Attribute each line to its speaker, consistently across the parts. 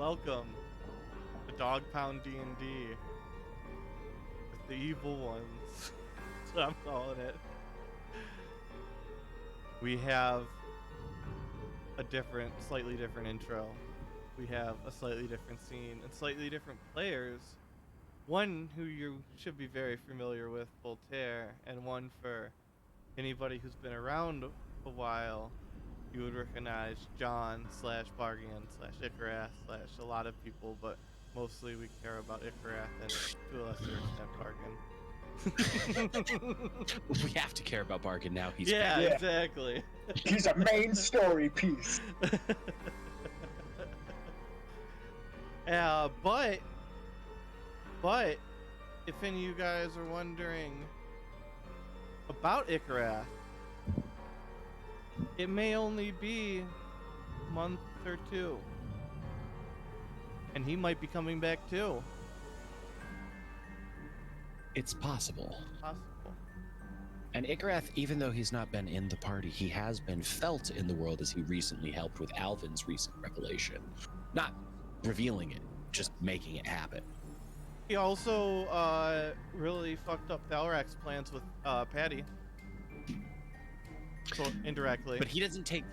Speaker 1: welcome to Dog Pound D&D with the evil ones. That's what I'm calling it. We have a slightly different intro. We have a slightly different scene and slightly different players. One who you should be very familiar with, Voltaire, and one for anybody who's been around a while, you would recognize John / Bargain / Ikarath / a lot of people, but mostly we care about Ikarath and to a lesser extent Bargain.
Speaker 2: We have to care about Bargain now. He's
Speaker 1: yeah,
Speaker 2: back.
Speaker 1: exactly.
Speaker 3: He's a main story piece.
Speaker 1: But if any of you guys are wondering about Ikarath, it may only be a month or two, and he might be coming back too.
Speaker 2: It's possible.
Speaker 1: Possible.
Speaker 2: And Ikarath, even though he's not been in the party, he has been felt in the world as he recently helped with Alvin's recent revelation. Not revealing it, just making it happen.
Speaker 1: He also really fucked up Thalrak's plans with Patty. So indirectly.
Speaker 2: But he doesn't take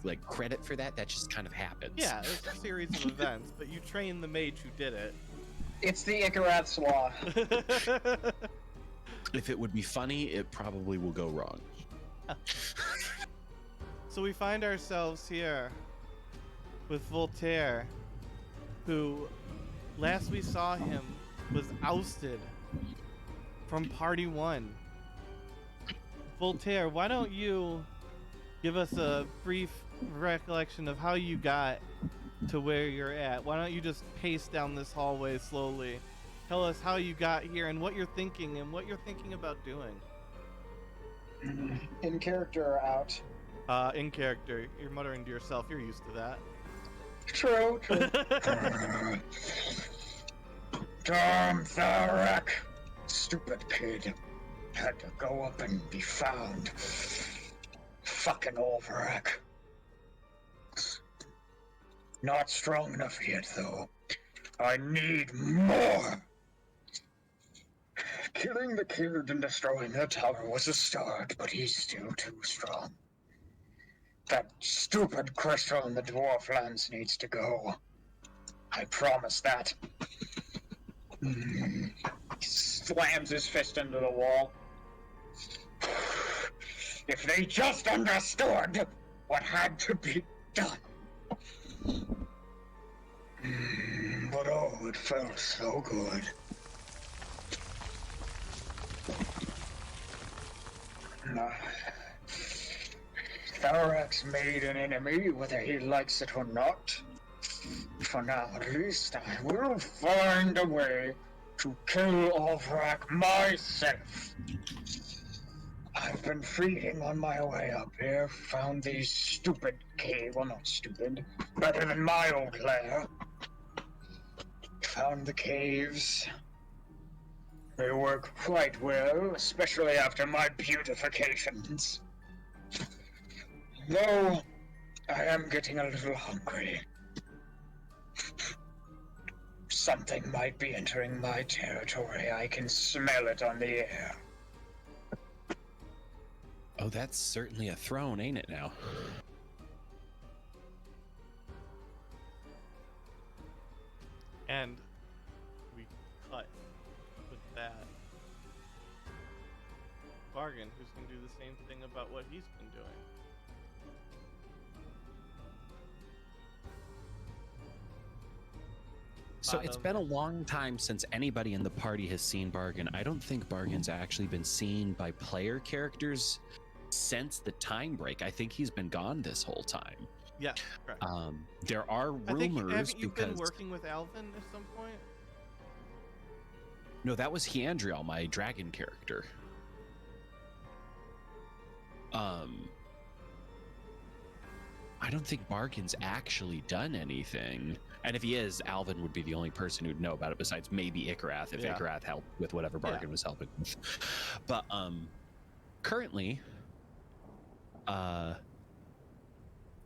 Speaker 2: like credit for that. That just kind of happens.
Speaker 1: Yeah, it's a series of events, but you train the mage who did it.
Speaker 3: It's the Ikarath's law.
Speaker 2: If it would be funny, it probably will go wrong.
Speaker 1: So we find ourselves here with Voltaire, who last we saw him was ousted from Party 1. Voltaire, why don't you give us a brief recollection of how you got to where you're at? Why don't you just pace down this hallway slowly? Tell us how you got here and what you're thinking about doing.
Speaker 3: In character or out?
Speaker 1: In character. You're muttering to yourself. You're used to that.
Speaker 3: True. Damn Thalrak! Stupid kid. Had to go up and be found. Fucking Ulvarak. Not strong enough yet, though. I need more! Killing the kid and destroying the tower was a start, but he's still too strong. That stupid crystal in the dwarf lands needs to go. I promise that. He slams his fist into the wall. If they just understood what had to be done. But oh, it felt so good. Thalrak's made an enemy, whether he likes it or not. For now, at least, I will find a way to kill Ulvarak myself. I've been feeding on my way up here, found these stupid caves. Well, not stupid, better than my old lair. Found the caves. They work quite well, especially after my beautifications. Though, I am getting a little hungry. Something might be entering my territory. I can smell it on the air.
Speaker 2: Oh, that's certainly a throne, ain't it now?
Speaker 1: And we cut with that. Bargain, who's going to do the same thing about what he's been doing.
Speaker 2: So it's been a long time since anybody in the party has seen Bargain. I don't think Bargain's actually been seen by player characters since the time break. I think he's been gone this whole time.
Speaker 1: Yeah, correct.
Speaker 2: There are rumors.
Speaker 1: Haven't you been working with Alvin at some point?
Speaker 2: No, that was Hiandriel, my dragon character. I don't think Bargain's actually done anything. And if he is, Alvin would be the only person who'd know about it besides maybe Ikarath, if Ikarath helped with whatever Bargain was helping with. But currently,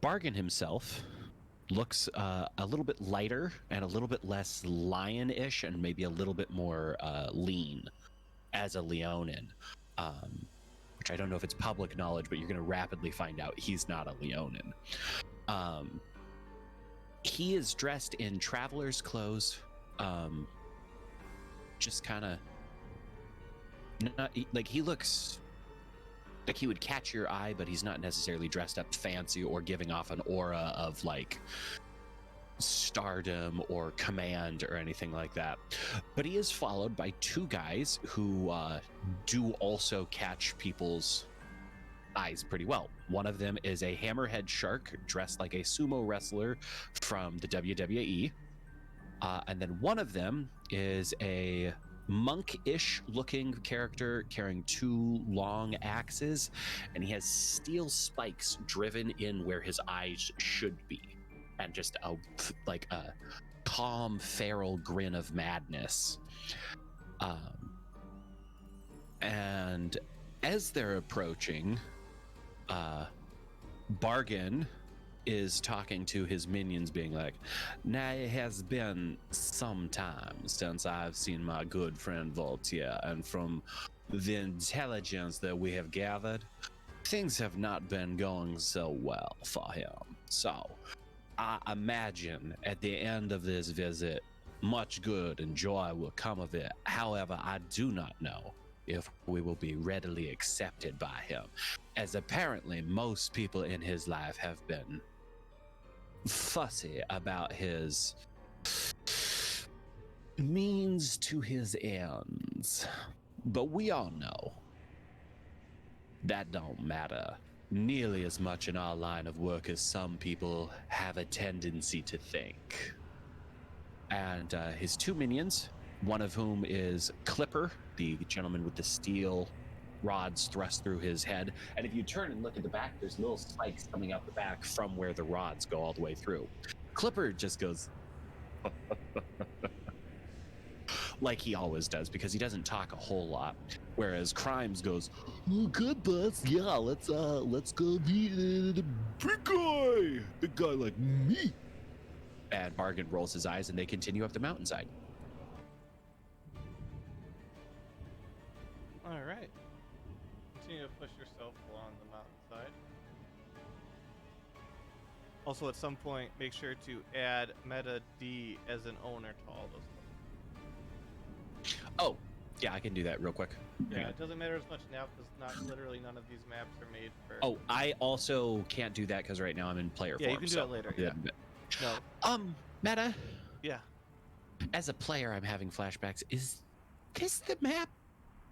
Speaker 2: Bargain himself looks a little bit lighter and a little bit less lion-ish and maybe a little bit more lean as a Leonin. Which I don't know if it's public knowledge, but you're going to rapidly find out he's not a Leonin. He is dressed in traveler's clothes, just kind of like he looks like he would catch your eye, but he's not necessarily dressed up fancy or giving off an aura of like stardom or command or anything like that. But he is followed by two guys who do also catch people's eyes pretty well. One of them is a hammerhead shark dressed like a sumo wrestler from the WWE. And then one of them is a monk-ish looking character carrying two long axes, and he has steel spikes driven in where his eyes should be, and just a calm feral grin of madness. And as they're approaching, Bargain is talking to his minions, being like, now it has been some time since I've seen my good friend Voltaire, and from the intelligence that we have gathered, things have not been going so well for him. So I imagine at the end of this visit, much good and joy will come of it. However, I do not know if we will be readily accepted by him, as apparently most people in his life have been fussy about his means to his ends. But we all know that don't matter nearly as much in our line of work as some people have a tendency to think. And his two minions, one of whom is Clipper, the gentleman with the steel rods thrust through his head. And if you turn and look at the back, there's little spikes coming out the back from where the rods go all the way through. Clipper just goes like he always does, because he doesn't talk a whole lot, whereas Crimes goes, oh, good boss, yeah, let's go be the big guy like me. And Bargain rolls his eyes and they continue up the mountainside.
Speaker 1: All right. Continue to push yourself along the mountainside. Also, at some point, make sure to add Meta D as an owner to all those things.
Speaker 2: Oh, yeah, I can do that real quick.
Speaker 1: Yeah, it doesn't matter as much now because literally none of these maps are made for.
Speaker 2: Oh, I also can't do that because right now I'm in player form.
Speaker 1: Yeah, you can do it later. Yeah.
Speaker 2: No. Meta.
Speaker 1: Yeah.
Speaker 2: As a player, I'm having flashbacks. Is this the map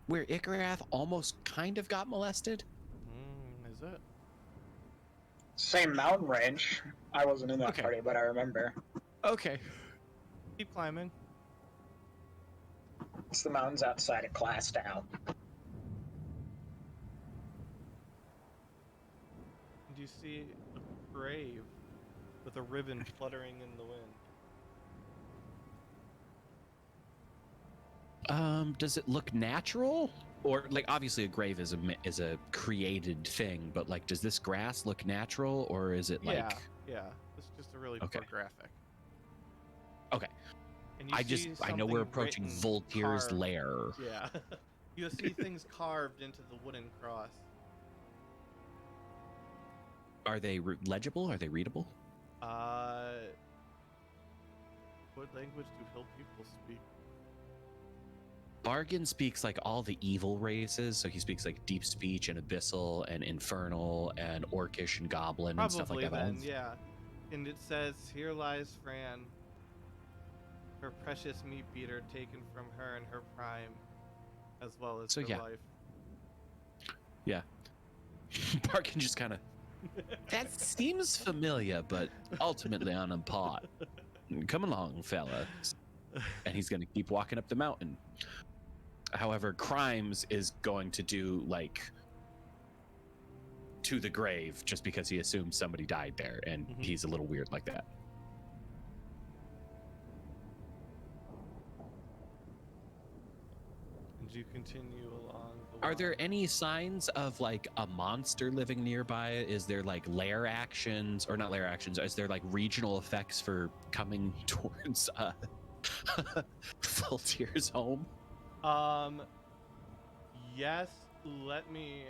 Speaker 2: where Ikarath almost kind of got molested?
Speaker 1: Is it?
Speaker 3: Same mountain range. I wasn't in that
Speaker 2: Okay.
Speaker 3: party, but I remember.
Speaker 2: Okay.
Speaker 1: Keep climbing.
Speaker 3: It's the mountains outside of Classtown.
Speaker 1: And you see a grave with a ribbon fluttering in the wind.
Speaker 2: Does it look natural? Or, like, obviously a grave is a created thing, but, like, does this grass look natural, or is it, like...
Speaker 1: Yeah. It's just a really
Speaker 2: Okay.
Speaker 1: poor graphic.
Speaker 2: Okay.
Speaker 1: And you
Speaker 2: I know we're approaching
Speaker 1: written,
Speaker 2: Voltaire's
Speaker 1: carved.
Speaker 2: lair.
Speaker 1: Yeah. You see things carved into the wooden cross.
Speaker 2: Are they legible? Are they readable?
Speaker 1: What language do hill people speak?
Speaker 2: Bargain speaks like all the evil races, so he speaks like deep speech and abyssal and infernal and orcish and goblin and stuff like that.
Speaker 1: Probably then, yeah. And it says, "Here lies Fran, her precious meat beater taken from her in her prime, as well as
Speaker 2: So,
Speaker 1: her
Speaker 2: yeah.
Speaker 1: life."
Speaker 2: Yeah. Bargain just kind of... That seems familiar, but ultimately unimpart. Come along, fella. And he's going to keep walking up the mountain. However, Crimes is going to do, like, to the grave just because he assumes somebody died there, and he's a little weird like that.
Speaker 1: And you continue along the
Speaker 2: Are there any signs of like a monster living nearby? Is there like lair actions, or not lair actions? Is there like regional effects for coming towards Fultier's home?
Speaker 1: Yes, let me,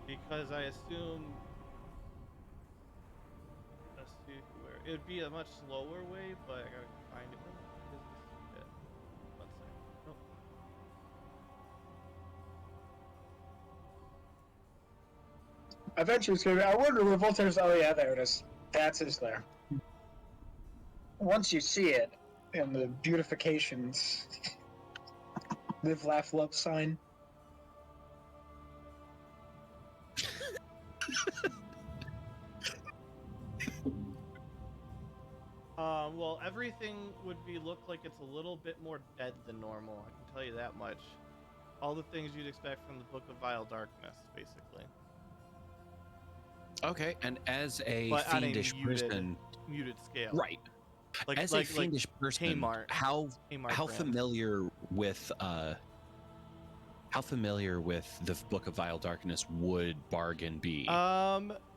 Speaker 1: because I assume, let's see where, it'd be a much slower way, but I gotta find it. Yeah, 1 second. Nope.
Speaker 3: Eventually, it's gonna be. I wonder where Voltaire's. Oh yeah, there it is. That's his lair. Once you see it, and the beautifications, live, laugh, love sign.
Speaker 1: Well, everything would look like it's a little bit more dead than normal. I can tell you that much. All the things you'd expect from the Book of Vile Darkness, basically.
Speaker 2: Okay, and as a
Speaker 1: But on a
Speaker 2: fiendish person,
Speaker 1: muted scale.
Speaker 2: right?
Speaker 1: Like
Speaker 2: As
Speaker 1: like
Speaker 2: a fiendish person,
Speaker 1: Kmart.
Speaker 2: how
Speaker 1: Kmart brand.
Speaker 2: familiar with the Book of Vile Darkness would Bargain be?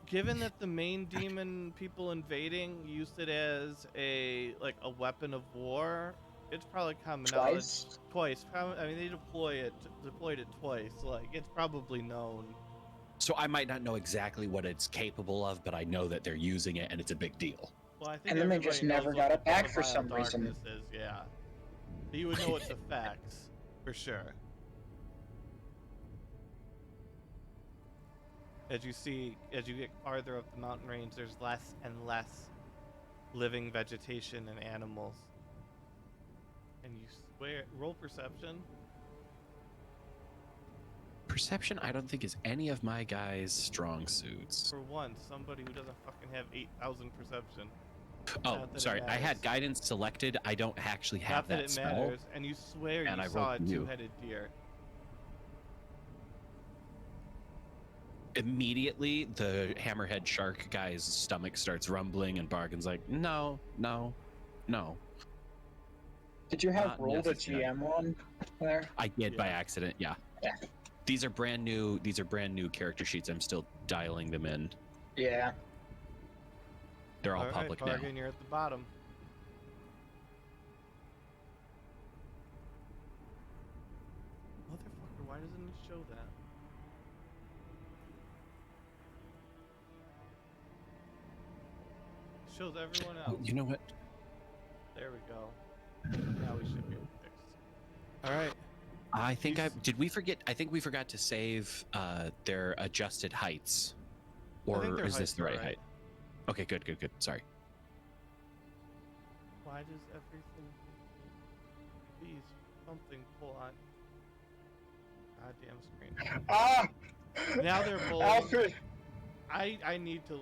Speaker 1: Given that the main demon people invading used it as a weapon of war, it's probably common knowledge. Twice. I mean, they deployed it twice. Like, it's probably known.
Speaker 2: So I might not know exactly what it's capable of, but I know that they're using it and it's a big deal.
Speaker 1: Well, I think
Speaker 3: And then they just
Speaker 1: everybody
Speaker 3: never
Speaker 1: knows
Speaker 3: got
Speaker 1: what
Speaker 3: it back
Speaker 1: the
Speaker 3: for
Speaker 1: Vile
Speaker 3: some reason.
Speaker 1: Darkness is, yeah. So you would know its effects, for sure. As you get farther up the mountain range, there's less and less living vegetation and animals. And you swear, roll perception.
Speaker 2: Perception, I don't think, is any of my guys' strong suits.
Speaker 1: For once, somebody who doesn't fucking have 8,000 perception.
Speaker 2: Oh,
Speaker 1: Not that it
Speaker 2: sorry, I had
Speaker 1: matters.
Speaker 2: guidance selected. I don't actually have
Speaker 1: Not that
Speaker 2: that
Speaker 1: it
Speaker 2: spell.
Speaker 1: matters, and you swear
Speaker 2: and
Speaker 1: you
Speaker 2: I
Speaker 1: saw a
Speaker 2: rolled you.
Speaker 1: two-headed deer.
Speaker 2: Immediately, the hammerhead shark guy's stomach starts rumbling, and Bargain's like, no.
Speaker 3: Did you have
Speaker 2: Not
Speaker 3: rolled a
Speaker 2: necessary.
Speaker 3: GM one there?
Speaker 2: I did by
Speaker 1: Yeah.
Speaker 2: accident, yeah.
Speaker 3: Yeah.
Speaker 2: These are brand new character sheets. I'm still dialing them in.
Speaker 3: Yeah.
Speaker 2: They're all
Speaker 1: Alright,
Speaker 2: public now.
Speaker 1: Bargain, you're at the bottom. Motherfucker, why doesn't it show that? It shows everyone else.
Speaker 2: Oh, you know what?
Speaker 1: There we go. Now we should be fixed. Alright.
Speaker 2: I think
Speaker 1: You
Speaker 2: I think we forgot to save their adjusted heights.
Speaker 1: I think
Speaker 2: Or
Speaker 1: their
Speaker 2: is this
Speaker 1: heights
Speaker 2: the
Speaker 1: are
Speaker 2: right
Speaker 1: right.
Speaker 2: height? Okay, good. Sorry.
Speaker 1: Why does everything... Please, something pull on... Goddamn screen.
Speaker 3: Ah!
Speaker 1: Now they're both-
Speaker 3: Alfred!
Speaker 1: I need to,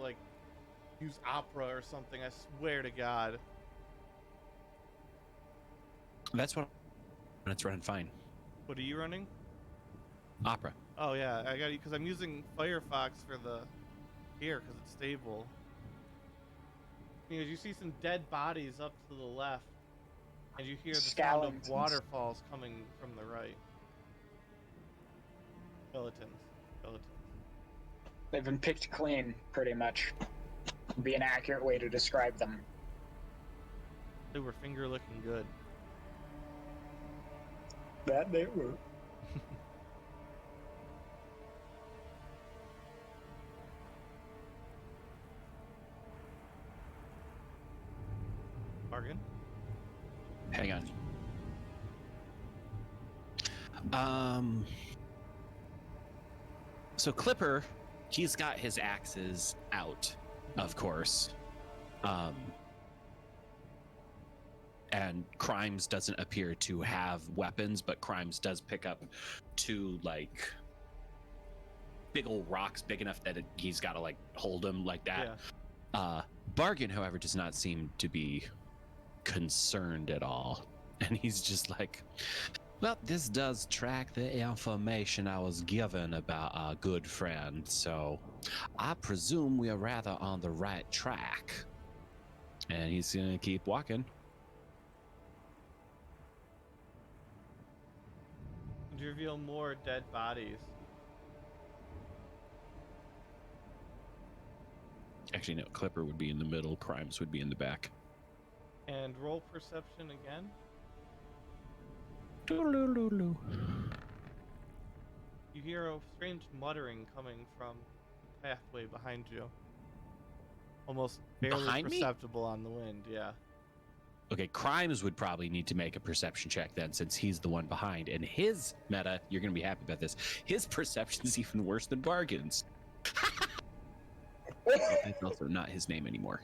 Speaker 1: use Opera or something, I swear to God.
Speaker 2: That's what it's running fine.
Speaker 1: What are you running?
Speaker 2: Opera.
Speaker 1: Oh yeah, I got you, because I'm using Firefox for the... Here, because it's stable. Because you see some dead bodies up to the left, and you hear the sound of
Speaker 3: Skeletons.
Speaker 1: waterfalls coming from the right. Skeletons.
Speaker 3: They've been picked clean, pretty much. Would be an accurate way to describe them.
Speaker 1: They were finger looking good.
Speaker 3: That they were.
Speaker 1: Bargain?
Speaker 2: Hang on. So Clipper, he's got his axes out, of course. And Crimes doesn't appear to have weapons, but Crimes does pick up two, big old rocks big enough that he's got to, hold them like that.
Speaker 1: Yeah.
Speaker 2: Bargain, however, does not seem to be concerned at all. And he's just like, well, this does track the information I was given about our good friend, so I presume we are rather on the right track. And he's gonna keep walking.
Speaker 1: and reveal more dead bodies.
Speaker 2: Actually, no. Clipper would be in the middle. Crimes would be in the back.
Speaker 1: And roll perception again.
Speaker 2: Doo-doo-doo-doo.
Speaker 1: You hear a strange muttering coming from the pathway behind you. Almost barely
Speaker 2: Behind me?
Speaker 1: perceptible on the wind, yeah.
Speaker 2: Okay, Crimes would probably need to make a perception check then, since he's the one behind. And his meta, you're going to be happy about this, his perception is even worse than Bargain's. That's also not his name anymore.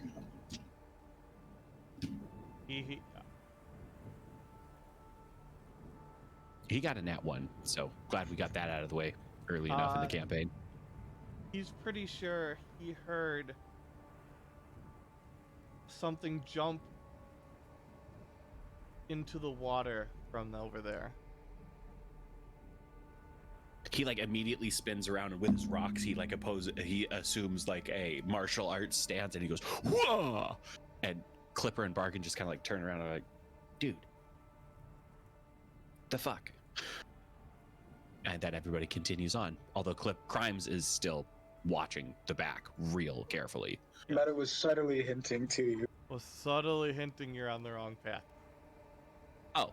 Speaker 2: He got a nat 1, so glad we got that out of the way early enough in the campaign.
Speaker 1: He's pretty sure he heard something jump into the water from over there.
Speaker 2: He like immediately spins around, and with his rocks, he like he assumes like a martial arts stance, and he goes, "Whoa!" And Clipper and Bargain just kind of like turn around and are like, "Dude, the fuck?" And then everybody continues on. Although Crimes is still watching the back real carefully.
Speaker 3: Meta was subtly hinting to you.
Speaker 1: Was subtly hinting you're on the wrong path.
Speaker 2: Oh.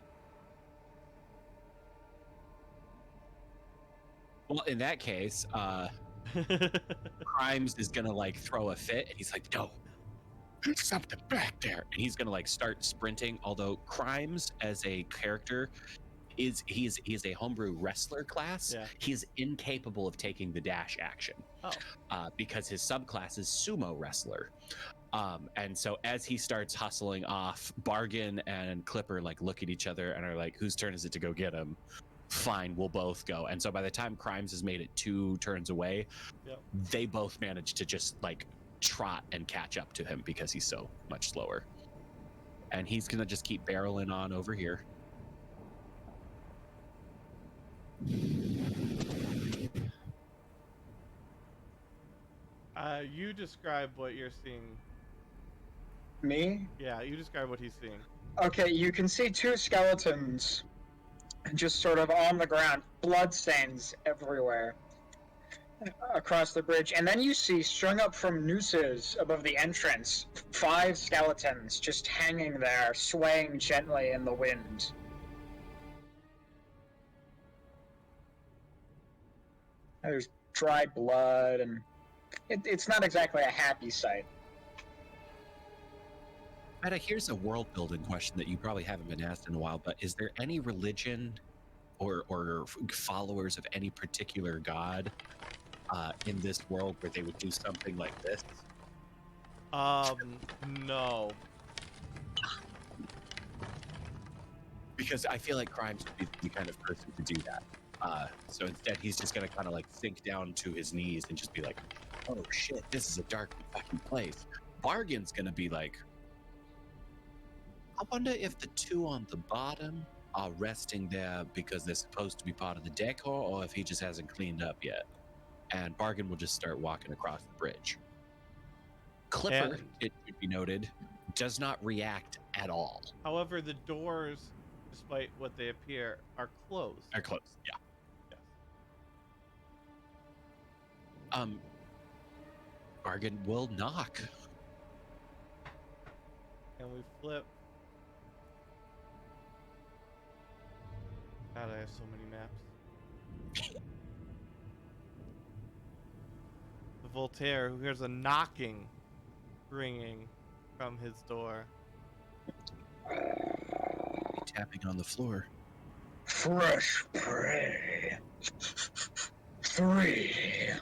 Speaker 2: Well, in that case, Crimes is gonna like throw a fit, and he's like, "No, there's something back there," and he's gonna like start sprinting. Although Crimes as a character he is a homebrew wrestler class.
Speaker 1: Yeah.
Speaker 2: He is incapable of taking the dash action because his subclass is sumo wrestler. And so as he starts hustling off, Bargain and Clipper like look at each other and are like, "Whose turn is it to go get him?" Fine, we'll both go. And so by the time Crimes has made it 2 turns away, they both manage to just like trot and catch up to him because he's so much slower. And he's gonna just keep barreling on over here.
Speaker 1: You describe what you're seeing.
Speaker 3: Me?
Speaker 1: Yeah, you describe what he's seeing.
Speaker 3: Okay, you can see 2 skeletons just sort of on the ground, bloodstains everywhere across the bridge. And then you see, strung up from nooses above the entrance, 5 skeletons just hanging there, swaying gently in the wind. There's dried blood, and it's not exactly a happy sight.
Speaker 2: Meta, here's a world building question that you probably haven't been asked in a while, but is there any religion or followers of any particular god in this world where they would do something like this?
Speaker 1: No.
Speaker 2: Because I feel like Crimes would be the kind of person to do that. So instead, he's just gonna kind of like sink down to his knees and just be like, "Oh shit, this is a dark fucking place." Bargain's gonna be like, "I wonder if the 2 on the bottom are resting there because they're supposed to be part of the decor, or if he just hasn't cleaned up yet." And Bargain will just start walking across the bridge. Clipper, it should be noted, does not react at all.
Speaker 1: However, the doors, despite what they appear, are closed.
Speaker 2: Are closed, yeah.
Speaker 1: Yes.
Speaker 2: Bargain will knock.
Speaker 1: And we flip. God, I have so many maps. The Voltaire, who hears a knocking, ringing from his door.
Speaker 2: Tapping on the floor.
Speaker 3: Fresh prey. 3.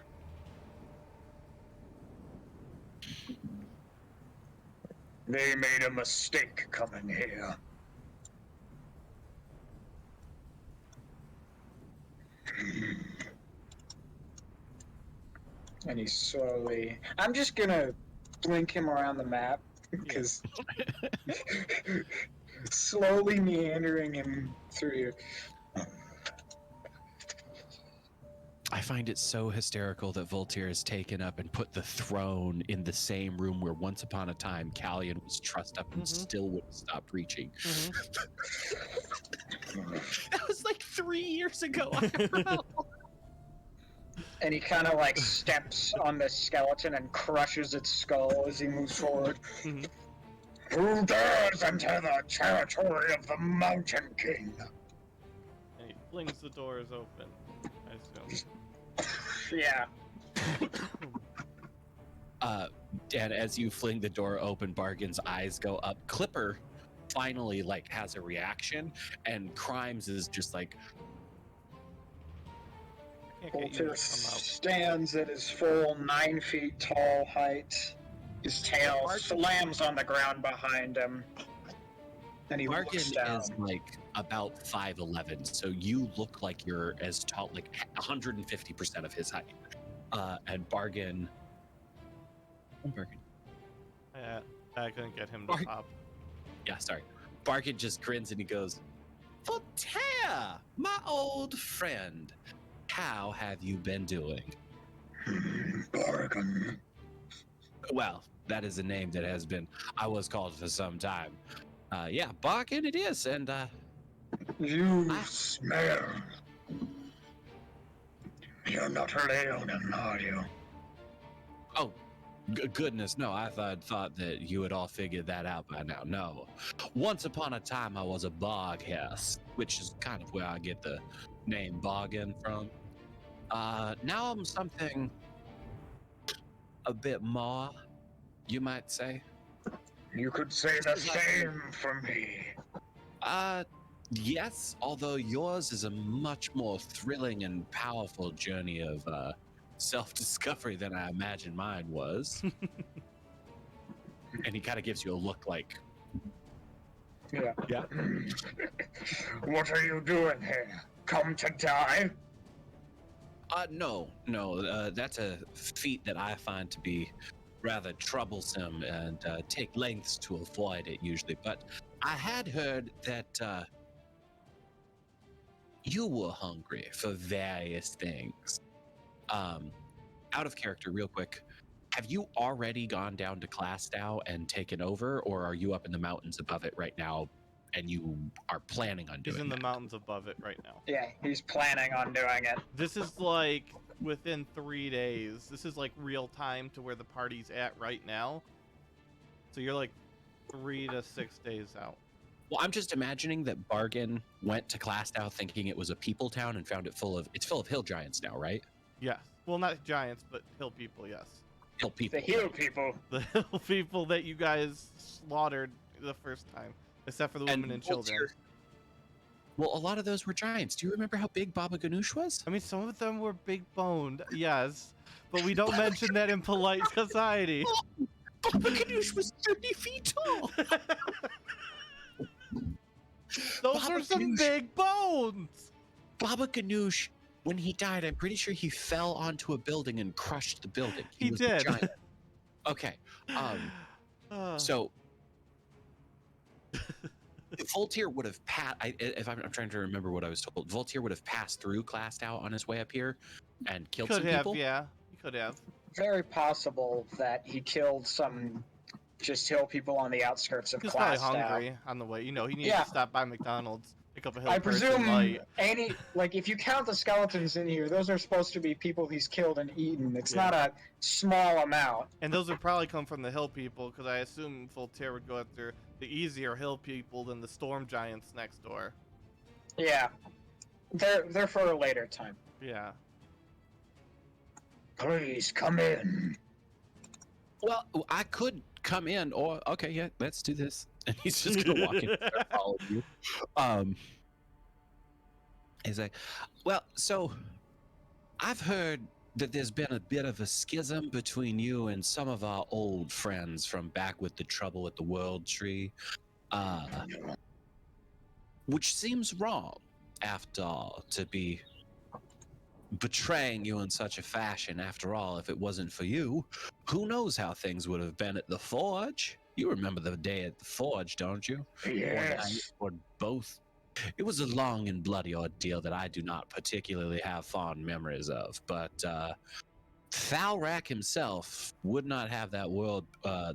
Speaker 3: They made a mistake coming here. And he slowly... I'm just gonna blink him around the map, because... slowly meandering him through.
Speaker 2: I find it so hysterical that Voltaire has taken up and put the throne in the same room where once upon a time Callion was trussed up and still would have stopped reaching. That was like 3 years ago. IRL.
Speaker 3: And he kind of like steps on the skeleton and crushes its skull as he moves forward.
Speaker 1: Mhm.
Speaker 3: Who dares enter the territory of the Mountain King?
Speaker 1: And he flings the doors open, I assume.
Speaker 3: Yeah.
Speaker 2: And as you fling the door open, Bargain's eyes go up. Clipper finally like has a reaction, and Crimes is just like,
Speaker 1: I can't get you
Speaker 3: Voltaire
Speaker 1: to come out.
Speaker 3: stands at his full 9 feet tall height. His tail slams on the ground behind him. And he
Speaker 2: Bargain
Speaker 3: looks down.
Speaker 2: is like about 5'11", so you look like you're as tall, like 150% of his height. And Bargain.
Speaker 1: I couldn't get him to
Speaker 2: Bark-
Speaker 1: pop.
Speaker 2: Yeah, sorry. Bargain just grins and he goes, Voltaire, my old friend, how have you been doing?
Speaker 3: Bargain.
Speaker 2: Well, that is a name that I was called for some time. Yeah, Bargain it is, and
Speaker 3: You smell. You're not Leonin, are you?
Speaker 2: oh, goodness, no, I thought that you had all figured that out by now. No. Once upon a time, I was a Barghest, which is kind of where I get the name Bargain from. Now I'm something a bit more, you might say.
Speaker 3: You could say the same for me.
Speaker 2: Yes, although yours is a much more thrilling and powerful journey of self-discovery than I imagined mine was. And he kind of gives you a look like,
Speaker 3: Yeah.
Speaker 2: Yeah.
Speaker 3: What are you doing here? Come to die?
Speaker 2: no, that's a feat that I find to be rather troublesome and take lengths to avoid it usually. But I had heard that you were hungry for various things. Out of character, real quick, have you already gone down to Clastow and taken over, or are you up in the mountains above it right now and you are planning on doing
Speaker 1: He's in the
Speaker 2: that?
Speaker 1: mountains above it right now.
Speaker 3: Yeah, he's planning on doing it.
Speaker 1: This is like within 3 days. This is like real time to where the party's at right now. So you're like 3 to 6 days out.
Speaker 2: Well, I'm just imagining that Bargain went to Clastow thinking it was a people town and found it's full of hill giants now, right?
Speaker 1: Yes. Well, not giants, but hill people, yes.
Speaker 2: Hill people.
Speaker 3: The hill people.
Speaker 1: The hill people that you guys slaughtered the first time, except for the women and children.
Speaker 2: Voltaire- Well, a lot of those were giants. Do you remember how big Baba Ganoush was?
Speaker 1: I mean, some of them were big boned, yes, but we don't mention that in polite society.
Speaker 2: Baba Ganoush was 30 feet tall.
Speaker 1: Those
Speaker 2: Baba
Speaker 1: are some
Speaker 2: Ganoush.
Speaker 1: big bones.
Speaker 2: Baba Ganoush, when he died, I'm pretty sure he fell onto a building and crushed the building.
Speaker 1: He
Speaker 2: was the
Speaker 1: did.
Speaker 2: giant. Okay. So Voltaire would have I'm trying to remember what I was told. Voltaire would have passed through Clastow on his way up here and killed
Speaker 1: could
Speaker 2: some
Speaker 1: have,
Speaker 2: people.
Speaker 1: yeah, he could have.
Speaker 3: Very possible that he killed some just hill people on the outskirts of
Speaker 1: He was probably
Speaker 3: Clastow.
Speaker 1: hungry on the way. You know, he needed
Speaker 3: Yeah.
Speaker 1: to stop by McDonald's, pick up a hill
Speaker 3: I
Speaker 1: person
Speaker 3: presume
Speaker 1: light.
Speaker 3: if you count the skeletons in here, those are supposed to be people he's killed and eaten. It's
Speaker 1: Yeah.
Speaker 3: not a small amount.
Speaker 1: And those would probably come from the hill people, because I assume Voltaire would go after the easier hill people than the storm giants next door.
Speaker 3: Yeah. They're for a later time.
Speaker 1: Yeah.
Speaker 3: Please come in.
Speaker 2: Well, I could come in, or okay, yeah, let's do this. And he's just gonna walk in and follow you. He's like, well, so I've heard that there's been a bit of a schism between you and some of our old friends from back with the trouble at the World Tree, which seems wrong, after all, to be betraying you in such a fashion. After all, if it wasn't for you, who knows how things would have been at the Forge? You remember the day at the Forge, don't you?
Speaker 3: Yes.
Speaker 2: Or both. It was a long and bloody ordeal that I do not particularly have fond memories of, but Thalrak himself would not have that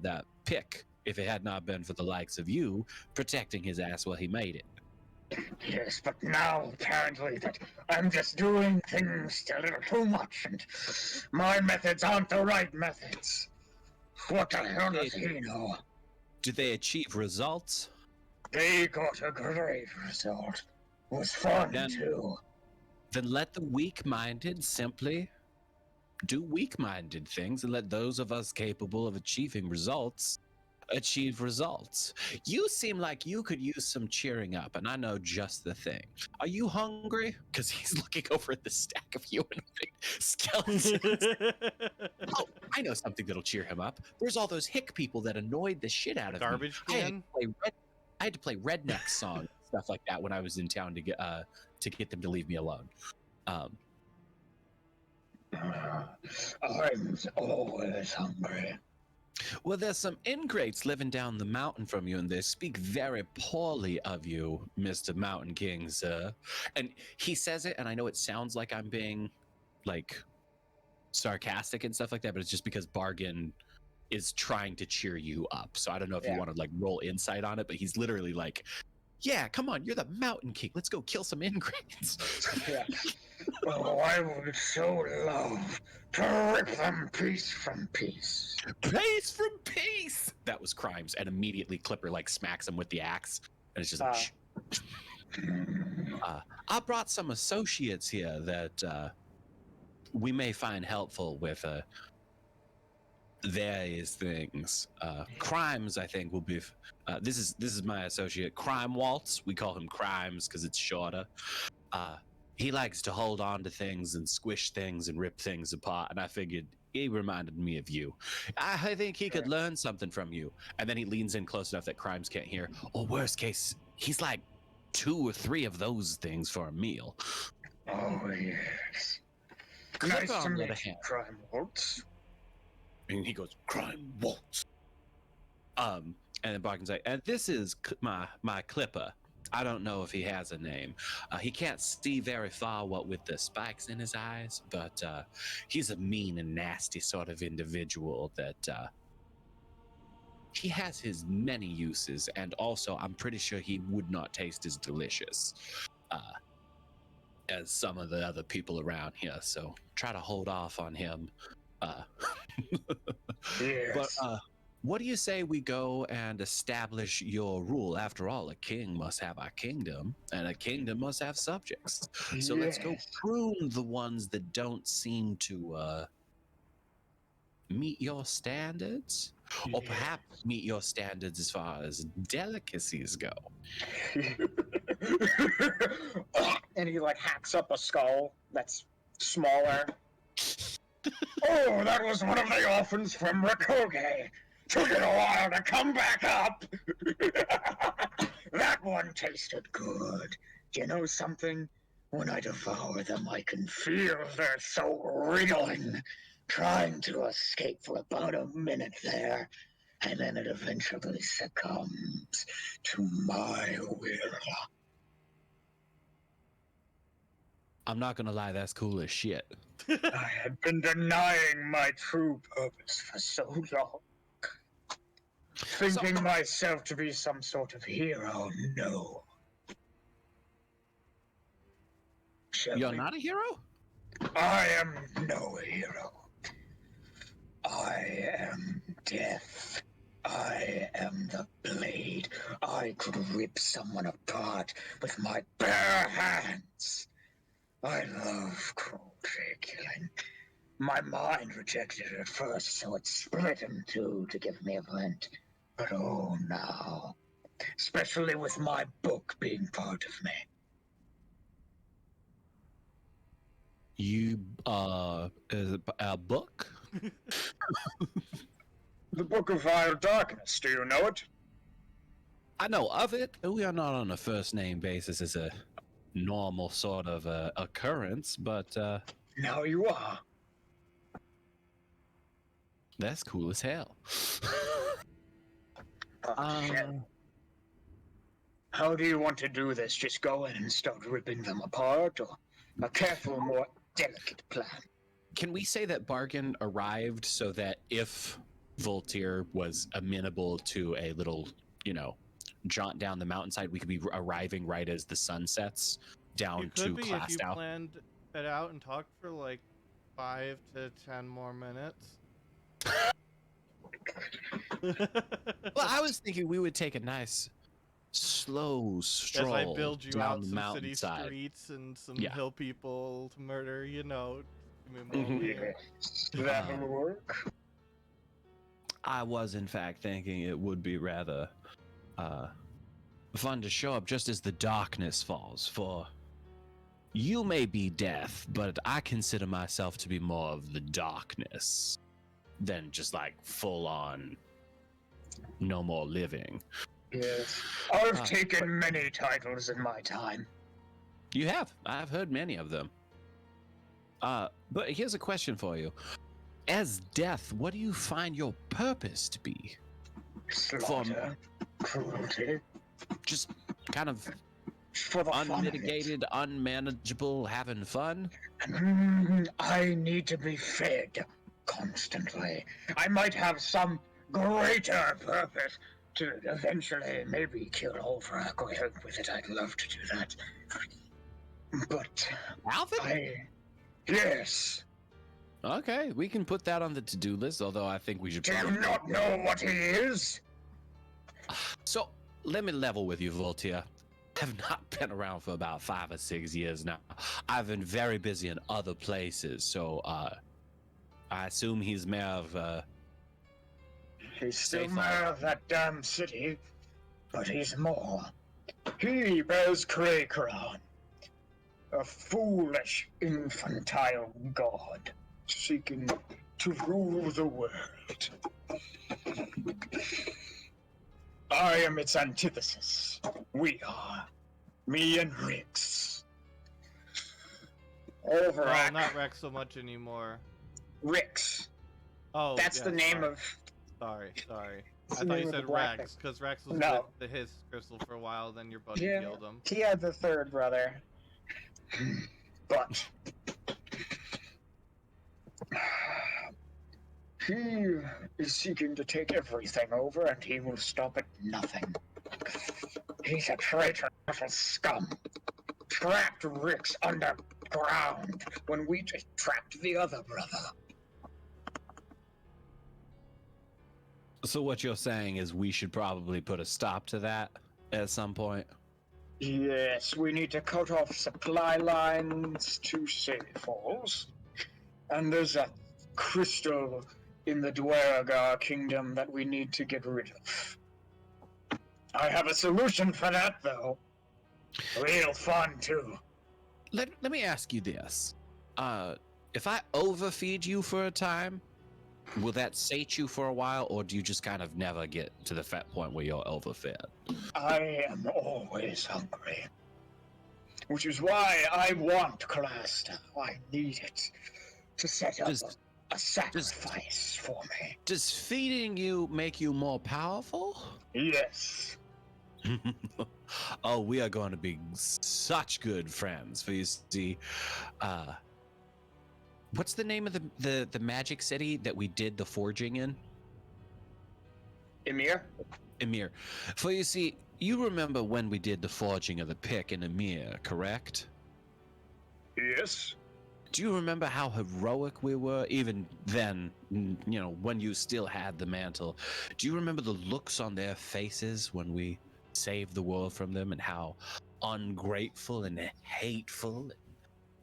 Speaker 2: that pick if it had not been for the likes of you protecting his ass while he made it.
Speaker 3: Yes, but now apparently that I'm just doing things a little too much, and my methods aren't the right methods. What the hell does he know?
Speaker 2: Do they achieve results?
Speaker 3: They got a great result. It was fun,
Speaker 2: Then-
Speaker 3: too.
Speaker 2: Then let the weak-minded simply do weak-minded things, and let those of us capable of achieving results achieve results. You seem like you could use some cheering up, and I know just the thing. Are you hungry? Because he's looking over at the stack of humanoid skeletons. Oh, I know something that'll cheer him up. There's all those hick people that annoyed the shit out of
Speaker 1: Garbage
Speaker 2: me.
Speaker 1: can?
Speaker 2: I had to play redneck songs, stuff like that, when I was in town to get them to leave me alone.
Speaker 3: I'm always hungry.
Speaker 2: Well, there's some ingrates living down the mountain from you, and they speak very poorly of you, Mr. Mountain King, sir. And he says it, and I know it sounds like I'm being, like, sarcastic and stuff like that, but it's just because Bargain is trying to cheer you up. So I don't know if you want to, like, roll insight on it, but he's literally like, yeah, come on, you're the Mountain King. Let's go kill some ingrates.
Speaker 3: Yeah. Oh, I would so love to rip them piece from piece.
Speaker 2: Praise from peace. That was Crimes, and immediately Clipper like smacks him with the axe, and it's just like, shh. I brought some associates here that we may find helpful with various things. Crimes, I think, will be. This is my associate, Crime Waltz. We call him Crimes because it's shorter. He likes to hold on to things and squish things and rip things apart, and I figured he reminded me of you. I think he could learn something from you. And then he leans in close enough that Crimes can't hear. Or worst case, he's like 2 or 3 of those things for a meal.
Speaker 3: Oh, yes.
Speaker 2: Clipper,
Speaker 3: Nice to
Speaker 2: on the
Speaker 3: meet
Speaker 2: other
Speaker 3: you,
Speaker 2: hand.
Speaker 3: Crime Waltz.
Speaker 2: And he goes, Crime Waltz. And then Barkin's like, and this is my Clipper. I don't know if he has a name. He can't see very far, what with the spikes in his eyes, but he's a mean and nasty sort of individual that he has his many uses, and also I'm pretty sure he would not taste as delicious as some of the other people around here, so try to hold off on him.
Speaker 3: Yes.
Speaker 2: But what do you say we go and establish your rule? After all, a king must have a kingdom, and a kingdom must have subjects. So let's go
Speaker 3: Yes.
Speaker 2: prune the ones that don't seem to meet your standards, or perhaps meet your standards as far as delicacies go.
Speaker 3: And he like hacks up a skull that's smaller. Oh, that was one of the orphans from Rakoge. Took it a while to come back up. That one tasted good. You know something? When I devour them, I can feel their soul wriggling, trying to escape for about a minute there, and then it eventually succumbs to my will.
Speaker 2: I'm not gonna lie, that's cool as shit.
Speaker 3: I had been denying my true purpose for so long. Thinking myself to be some sort of hero, no. Shall
Speaker 2: You're
Speaker 3: we?
Speaker 2: not a hero?
Speaker 3: I am no hero. I am death. I am the blade. I could rip someone apart with my bare hands. I love cruelty killing. My mind rejected it at first, so it split in two to give me a vent. But oh, now, especially with my book being part of me.
Speaker 2: You is it a book?
Speaker 3: The Book of Vile Darkness, do you know it?
Speaker 2: I know of it. We are not on a first name basis as a normal sort of occurrence, but
Speaker 3: Now you are.
Speaker 2: that's cool as hell.
Speaker 3: Shit. How do you want to do this? Just go in and start ripping them apart, or a careful, more delicate plan?
Speaker 2: Can we say that Bargain arrived so that if Voltaire was amenable to a little, jaunt down the mountainside, we could be arriving right as the sun sets down
Speaker 1: You
Speaker 2: to
Speaker 1: could be if you
Speaker 2: Clastow.
Speaker 1: planned it out and talked for like 5 to 10 more minutes.
Speaker 2: Well, I was thinking we would take a nice slow
Speaker 1: As
Speaker 2: stroll
Speaker 1: I build you
Speaker 2: down
Speaker 1: out
Speaker 2: the
Speaker 1: some city
Speaker 2: mountainside.
Speaker 1: streets and some
Speaker 2: Yeah.
Speaker 1: hill people to murder, you know. Give me more
Speaker 2: Mhm.
Speaker 1: weird.
Speaker 3: Yes, that'll work.
Speaker 2: I was, in fact, thinking it would be rather fun to show up just as the darkness falls, for you may be death, but I consider myself to be more of the darkness than just like full on no more living.
Speaker 3: Yes. I've
Speaker 2: Ah,
Speaker 3: taken many titles in my time.
Speaker 2: You have. I've heard many of them. But here's a question for you. As death, what do you find your purpose to be?
Speaker 3: Slaughter, cruelty,
Speaker 2: Just kind of
Speaker 3: for the fun of it.
Speaker 2: unmitigated, unmanageable, having fun?
Speaker 3: I need to be fed constantly. I might have some greater purpose to eventually maybe kill Ulfrak or help with it. I'd love to do that. But
Speaker 2: Alvin?
Speaker 3: yes.
Speaker 2: Okay, we can put that on the to-do list, although I think we should
Speaker 3: Do you
Speaker 2: probably...
Speaker 3: not know what he is?
Speaker 2: So, let me level with you, Voltaire. I've not been around for about 5 or 6 years now. I've been very busy in other places, so, I assume he's mayor of,
Speaker 3: He's still
Speaker 2: Safe
Speaker 3: mayor of that damn city, but he's more. He bears Cray Crown, a foolish, infantile god seeking to rule the world. I am its antithesis. We are. Me and Rix.
Speaker 1: Well,
Speaker 3: Ulfrak.
Speaker 1: not Rex so much anymore.
Speaker 3: Rix.
Speaker 1: Oh,
Speaker 3: That's
Speaker 1: yeah,
Speaker 3: the name
Speaker 1: sorry.
Speaker 3: of.
Speaker 1: Sorry.
Speaker 3: That's
Speaker 1: I
Speaker 3: the
Speaker 1: thought
Speaker 3: name
Speaker 1: you
Speaker 3: of the
Speaker 1: said
Speaker 3: black
Speaker 1: Rex, because Rex was
Speaker 3: No.
Speaker 1: with his crystal for a while, then your buddy
Speaker 3: Yeah.
Speaker 1: killed him.
Speaker 4: He had the third brother.
Speaker 3: But he is seeking to take everything over, and he will stop at nothing. He's a traitor, a scum. Trapped Rix underground when we just trapped the other brother.
Speaker 2: So what you're saying is we should probably put a stop to that at some point?
Speaker 3: Yes, we need to cut off supply lines to Save Falls. And there's a crystal in the Dwaragar kingdom that we need to get rid of. I have a solution for that, though. Real fun, too.
Speaker 2: Let me ask you this. If I overfeed you for a time, will that sate you for a while, or do you just kind of never get to the fat point where you're overfed?
Speaker 3: I am always hungry. Which is why I want Clastow. I need it to set up
Speaker 2: Does-
Speaker 3: a sacrifice for me.
Speaker 2: Does feeding you make you more powerful?
Speaker 3: Yes.
Speaker 2: Oh, we are going to be such good friends. For you see, what's the name of the magic city that we did the forging in?
Speaker 3: Emir?
Speaker 2: Emir. For you see, you remember when we did the forging of the pick in Emir, correct?
Speaker 3: Yes.
Speaker 2: Do you remember how heroic we were even then, you know, when you still had the mantle? Do you remember the looks on their faces when we saved the world from them, and how ungrateful and hateful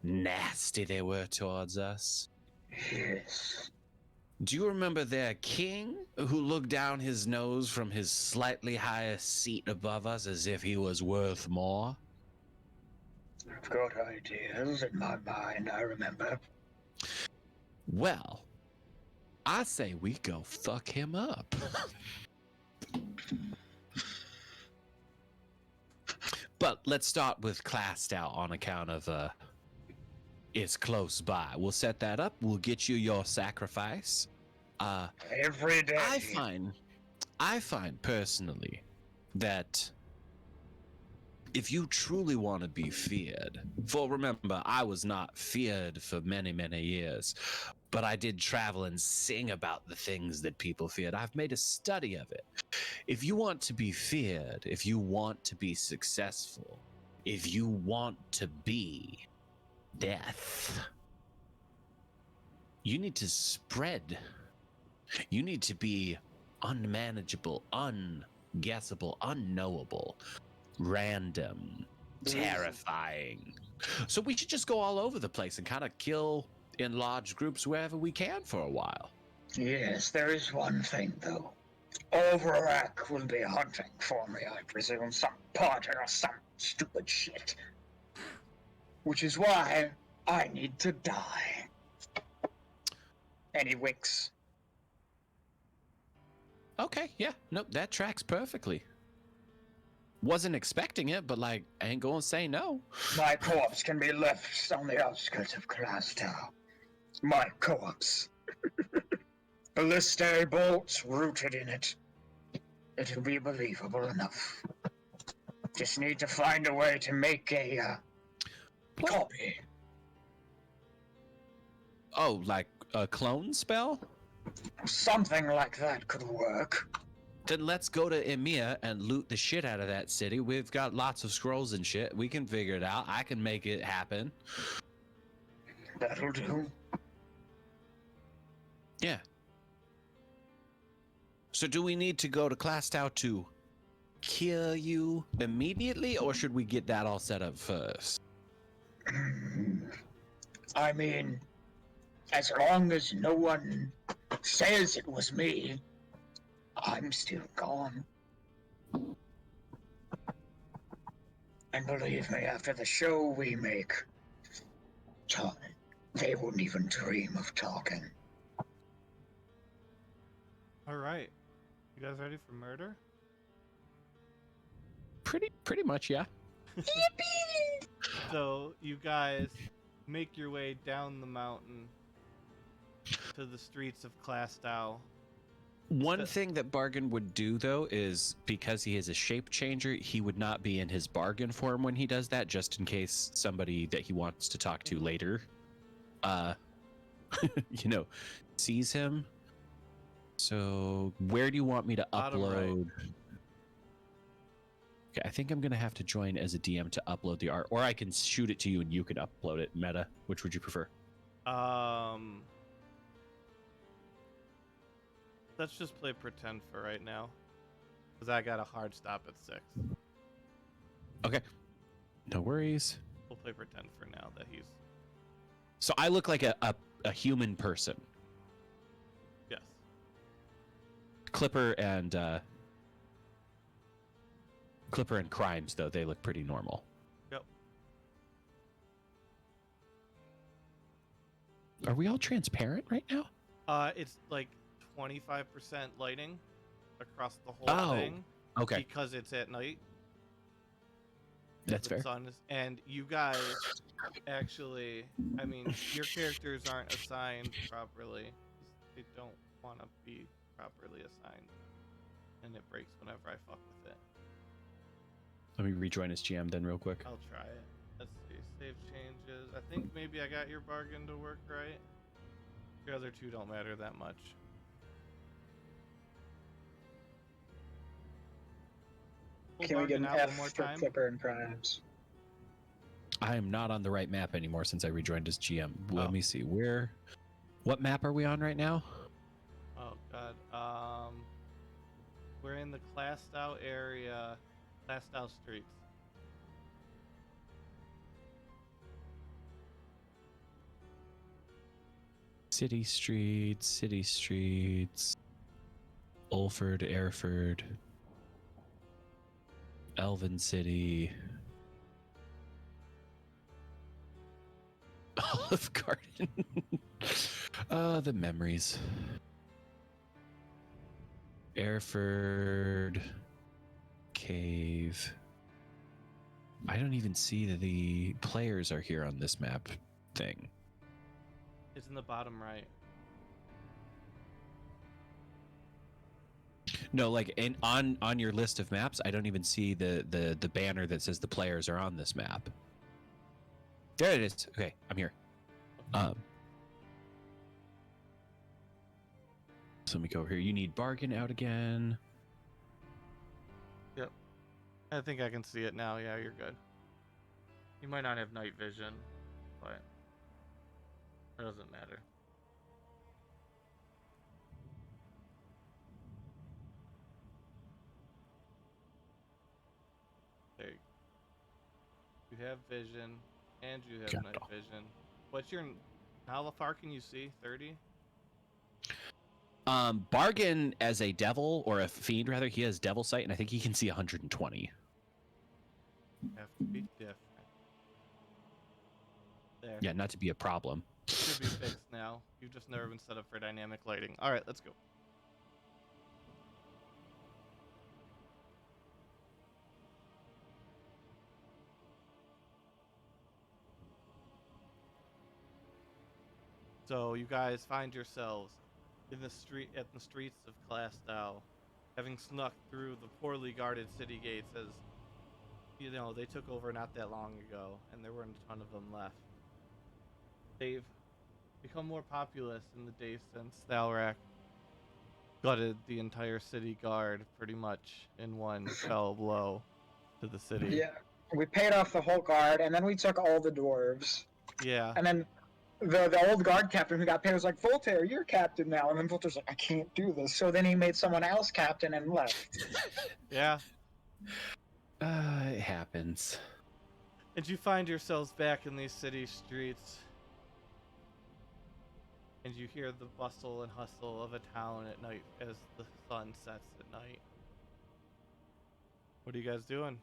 Speaker 2: and nasty they were towards us?
Speaker 3: Yes.
Speaker 2: Do you remember their king, who looked down his nose from his slightly higher seat above us as if he was worth more?
Speaker 3: I've got ideas in my mind, I remember.
Speaker 2: Well, I say we go fuck him up. But let's start with Clastow on account of it's close by. We'll set that up. We'll get you your sacrifice.
Speaker 3: Every day.
Speaker 2: I find personally that if you truly want to be feared, for remember, I was not feared for many, many years, but I did travel and sing about the things that people feared. I've made a study of it. If you want to be feared, if you want to be successful, if you want to be death, you need to spread. You need to be unmanageable, unguessable, unknowable, random, terrifying. So we should just go all over the place and kind of kill in large groups wherever we can for a while.
Speaker 3: Yes, there is one thing, though. Overrak will be hunting for me, I presume. Some party or some stupid shit. Which is why I need to die. And he winks.
Speaker 2: Okay, yeah, nope, that tracks perfectly. Wasn't expecting it, but like, I ain't gonna say no.
Speaker 3: My corpse can be left on the outskirts of Clastow. My corpse. Ballistae bolts rooted in it. It'll be believable enough. Just need to find a way to make a copy.
Speaker 2: Oh, like a clone spell?
Speaker 3: Something like that could work.
Speaker 2: Then let's go to Emir and loot the shit out of that city. We've got lots of scrolls and shit. We can figure it out. I can make it happen.
Speaker 3: That'll do.
Speaker 2: Yeah. So do we need to go to Clastow to kill you immediately, or should we get that all set up first?
Speaker 3: I mean, as long as no one says it was me, I'm still gone. And believe me, after the show we make, they wouldn't even dream of talking.
Speaker 1: All right. You guys ready for murder?
Speaker 2: Pretty much, yeah.
Speaker 1: So you guys make your way down the mountain to the streets of Clastow.
Speaker 2: One thing that Bargain would do, though, is because he is a shape changer, he would not be in his bargain form when he does that, just in case somebody that he wants to talk to later, sees him. So where do you want me to
Speaker 1: Bottom
Speaker 2: upload? Okay, I think I'm going to have to join as a DM to upload the art, or I can shoot it to you and you can upload it. Meta, which would you prefer?
Speaker 1: Let's just play pretend for right now, because I got a hard stop at 6.
Speaker 2: Okay, no worries.
Speaker 1: We'll play pretend for now that he's...
Speaker 2: So I look like a human person.
Speaker 1: Yes.
Speaker 2: Clipper and Crimes, though, they look pretty normal.
Speaker 1: Yep.
Speaker 2: Are we all transparent right now?
Speaker 1: It's like 25% lighting across the whole thing.
Speaker 2: Okay.
Speaker 1: Because it's at night.
Speaker 2: That's
Speaker 1: The
Speaker 2: fair.
Speaker 1: sun is, and you guys actually, I mean, your characters aren't assigned properly. They don't want to be properly assigned. And it breaks whenever I fuck with it.
Speaker 2: Let me rejoin as GM then real quick.
Speaker 1: I'll try it. Let's see. Save changes. I think maybe I got your bargain to work right. Your other two don't matter that much. Pull
Speaker 3: Can we get
Speaker 1: bargain
Speaker 3: an
Speaker 1: out
Speaker 3: F
Speaker 1: one more
Speaker 3: for
Speaker 1: time?
Speaker 3: Clipper and Crimes?
Speaker 2: I am not on the right map anymore since I rejoined as GM.
Speaker 1: Oh.
Speaker 2: Let me see. What map are we on right now?
Speaker 1: Oh god. We're in the Clastow area, Clastow streets.
Speaker 2: City streets. Ulford, Airford. Elven City. Olive Garden. The memories. Airford. Cave. I don't even see that the players are here on this map thing.
Speaker 1: It's in the bottom right.
Speaker 2: No, like on your list of maps, I don't even see the banner that says the players are on this map. There it is. Okay, I'm here. So let me go over here. You need bargain out again.
Speaker 1: Yep. I think I can see it now. Yeah, you're good. You might not have night vision, but it doesn't matter. There you have vision, and you have night vision. What's your... How far can you see? 30?
Speaker 2: Bargain as a devil, or a fiend rather, he has devil sight, and I think he can see 120.
Speaker 1: Have to be different. There.
Speaker 2: Yeah, not to be a problem.
Speaker 1: Should be fixed now. You've just never been set up for dynamic lighting. Alright, let's go. So you guys find yourselves in the streets of Clastow, having snuck through the poorly guarded city gates, as you know they took over not that long ago, and there weren't a ton of them left. They've become more populous in the days since Thalrak gutted the entire city guard pretty much in one fell blow to the city.
Speaker 3: Yeah, we paid off the whole guard, and then we took all the dwarves.
Speaker 1: Yeah.
Speaker 3: And then the old guard captain who got paid was like, Voltaire, you're captain now. And then Voltaire's like, I can't do this. So then he made someone else captain and left.
Speaker 1: Yeah.
Speaker 2: It happens.
Speaker 1: And you find yourselves back in these city streets, and you hear the bustle and hustle of a town at night as the sun sets at night. What are you guys doing?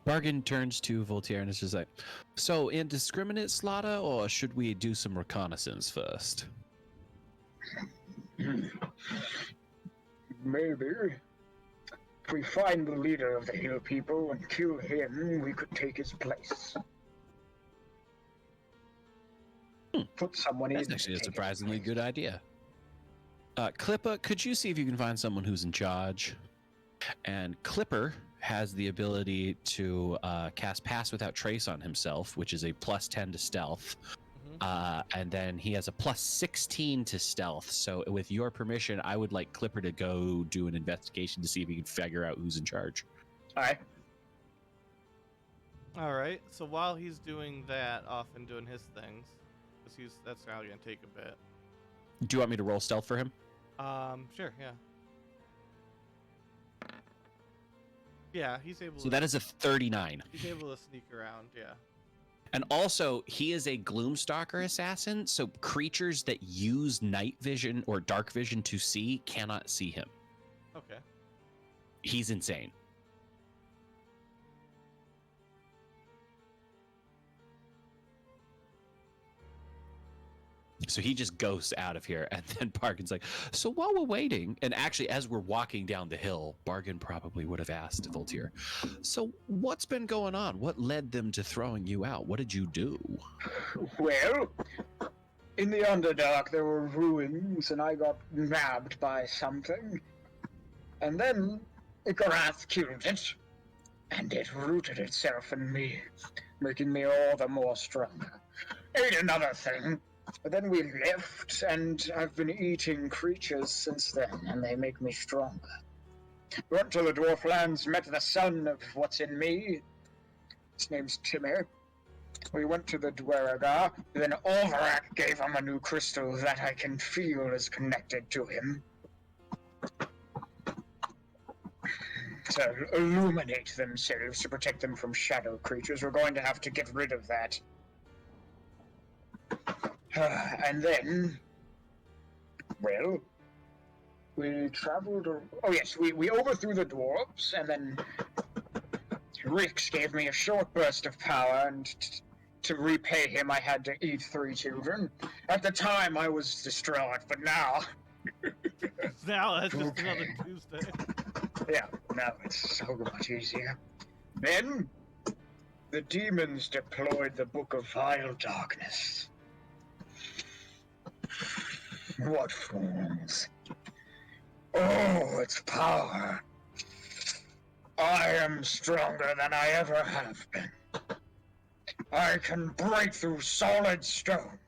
Speaker 2: Bargain turns to Voltaire and is just like, so indiscriminate slaughter, or should we do some reconnaissance first?
Speaker 3: Maybe. If we find the leader of the hill people and kill him, we could take his place. Put someone in.
Speaker 2: That's actually a surprisingly good idea. Clipper, could you see if you can find someone who's in charge? And Clipper has the ability to cast Pass Without Trace on himself, which is a +10 to stealth. And then he has a +16 to stealth. So with your permission, I would like Clipper to go do an investigation to see if he can figure out who's in charge.
Speaker 3: Alright.
Speaker 1: Alright, so while he's doing that, off and doing his things, because that's probably going to take a bit.
Speaker 2: Do you want me to roll stealth for him?
Speaker 1: Sure, yeah. Yeah, he's able
Speaker 2: So that is a 39.
Speaker 1: He's able to sneak around, yeah.
Speaker 2: And also, he is a Gloomstalker assassin, so creatures that use night vision or dark vision to see cannot see him.
Speaker 1: Okay.
Speaker 2: He's insane. So he just ghosts out of here, and then Bargain's like, so while we're waiting, and actually as we're walking down the hill, Bargain probably would have asked Voltaire, so what's been going on? What led them to throwing you out? What did you do?
Speaker 3: Well, in the Underdark there were ruins, and I got nabbed by something. And then Icharath killed it, and it rooted itself in me, making me all the more stronger. Ain't another thing. But then we left, and I've been eating creatures since then, and they make me stronger. Went to the Dwarf Lands, met the son of what's in me. His name's Timmy. We went to the Dweragar, then Olverak gave him a new crystal that I can feel is connected to him. To illuminate themselves, to protect them from shadow creatures. We're going to have to get rid of that. And then, well, we traveled. Oh yes, we overthrew the dwarves, and then Rix gave me a short burst of power, and to repay him, I had to eat 3 children. At the time, I was distraught, but now.
Speaker 1: Now that's just another Tuesday.
Speaker 3: Yeah, now it's so much easier. Then, the demons deployed the Book of Vile Darkness. What forms? Oh, its power. I am stronger than I ever have been. I can break through solid stone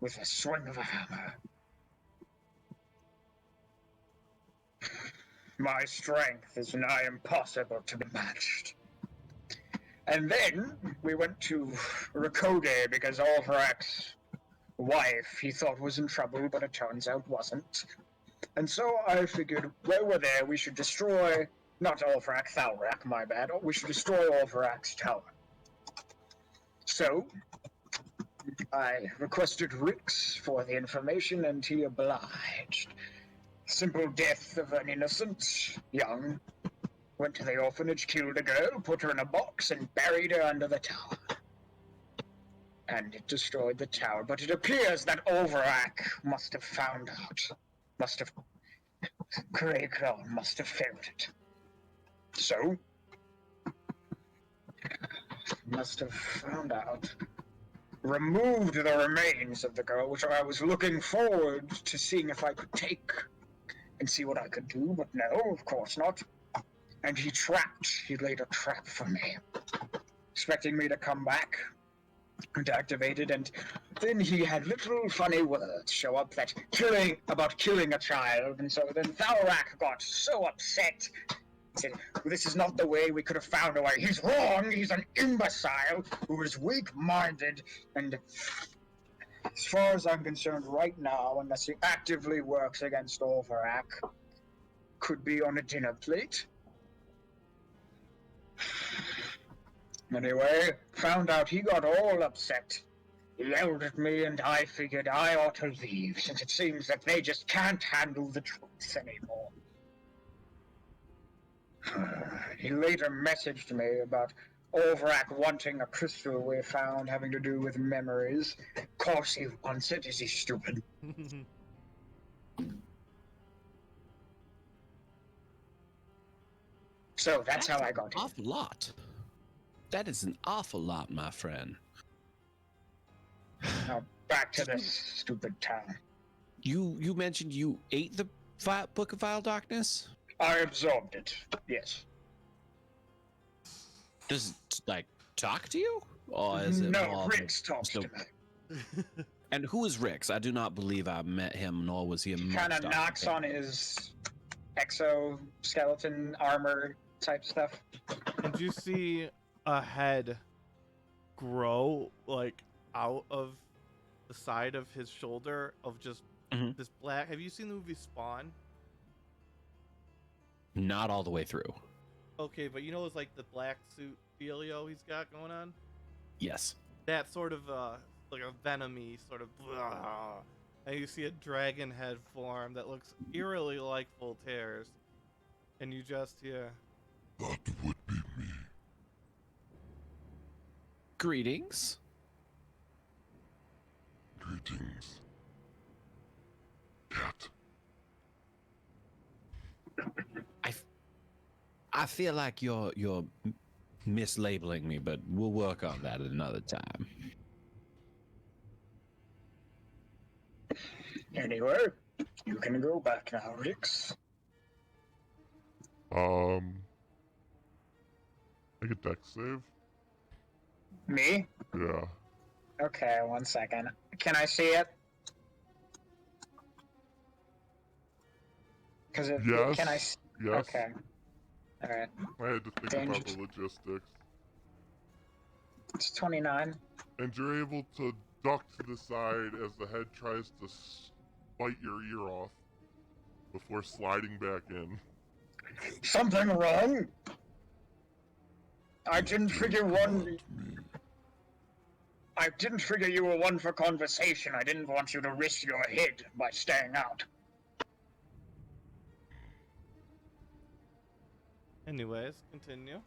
Speaker 3: with a swing of a hammer. My strength is nigh impossible to be matched. And then we went to Rakode because Ulfrak's wife he thought was in trouble, but it turns out wasn't. And so I figured, while we're there, we should destroy, not Ulfrak, Thalrak, my bad. We should destroy Ulfrak's tower. So, I requested Rix for the information, and he obliged. Simple death of an innocent, young. Went to the orphanage, killed a girl, put her in a box, and buried her under the tower. And it destroyed the tower, but it appears that Ulfrak must have found out. Kraykron must have failed it. So, must have found out. Removed the remains of the girl, which I was looking forward to seeing if I could take and see what I could do, but no, of course not. And he laid a trap for me, expecting me to come back and activate it, and then he had little funny words show up about killing a child, and so then Thalrak got so upset. Said, this is not the way, we could have found a way. He's wrong, he's an imbecile who is weak-minded, and as far as I'm concerned right now, unless he actively works against Ulfrak, could be on a dinner plate. Anyway, found out he got all upset. He yelled at me, and I figured I ought to leave, since it seems that they just can't handle the truth anymore. He later messaged me about Ulfrak wanting a crystal we found having to do with memories. Of course he wants it, is he stupid? So that's how I got
Speaker 2: an
Speaker 3: it.
Speaker 2: awful lot. That is an awful lot, my friend.
Speaker 3: Now back to this stupid town.
Speaker 2: You mentioned you ate the Book of Vile Darkness?
Speaker 3: I absorbed it, yes.
Speaker 2: Does it, like, talk to you? Or is it
Speaker 3: No,
Speaker 2: more
Speaker 3: Rix talks to me.
Speaker 2: And who is Rix? I do not believe I met him, nor was he a
Speaker 3: He kind of knocks on his exoskeleton armor type stuff.
Speaker 1: And you see a head grow, like, out of the side of his shoulder of just this black... Have you seen the movie Spawn?
Speaker 2: Not all the way through.
Speaker 1: Okay, but you know it's like the black suit dealio he's got going on?
Speaker 2: Yes.
Speaker 1: That sort of, like a venomy sort of... And you see a dragon head form that looks eerily like Voltaire's. And you just hear...
Speaker 4: That would be me.
Speaker 2: Greetings.
Speaker 4: Greetings. Cat.
Speaker 2: I feel like you're mislabeling me, but we'll work on that at another time.
Speaker 3: Anyway, you can go back now, Rix.
Speaker 4: Make a deck save.
Speaker 3: Me?
Speaker 4: Yeah.
Speaker 3: Okay, 1 second. Can I see it? Because if
Speaker 4: Yes.
Speaker 3: can I?
Speaker 4: Yes.
Speaker 3: Okay. All right.
Speaker 4: I had to think about the logistics.
Speaker 3: It's 29.
Speaker 4: And you're able to duck to the side as the head tries to bite your ear off before sliding back in.
Speaker 3: Something wrong? I didn't figure I didn't figure you were one for conversation. I didn't want you to risk your head by staying out.
Speaker 1: Anyways, continue.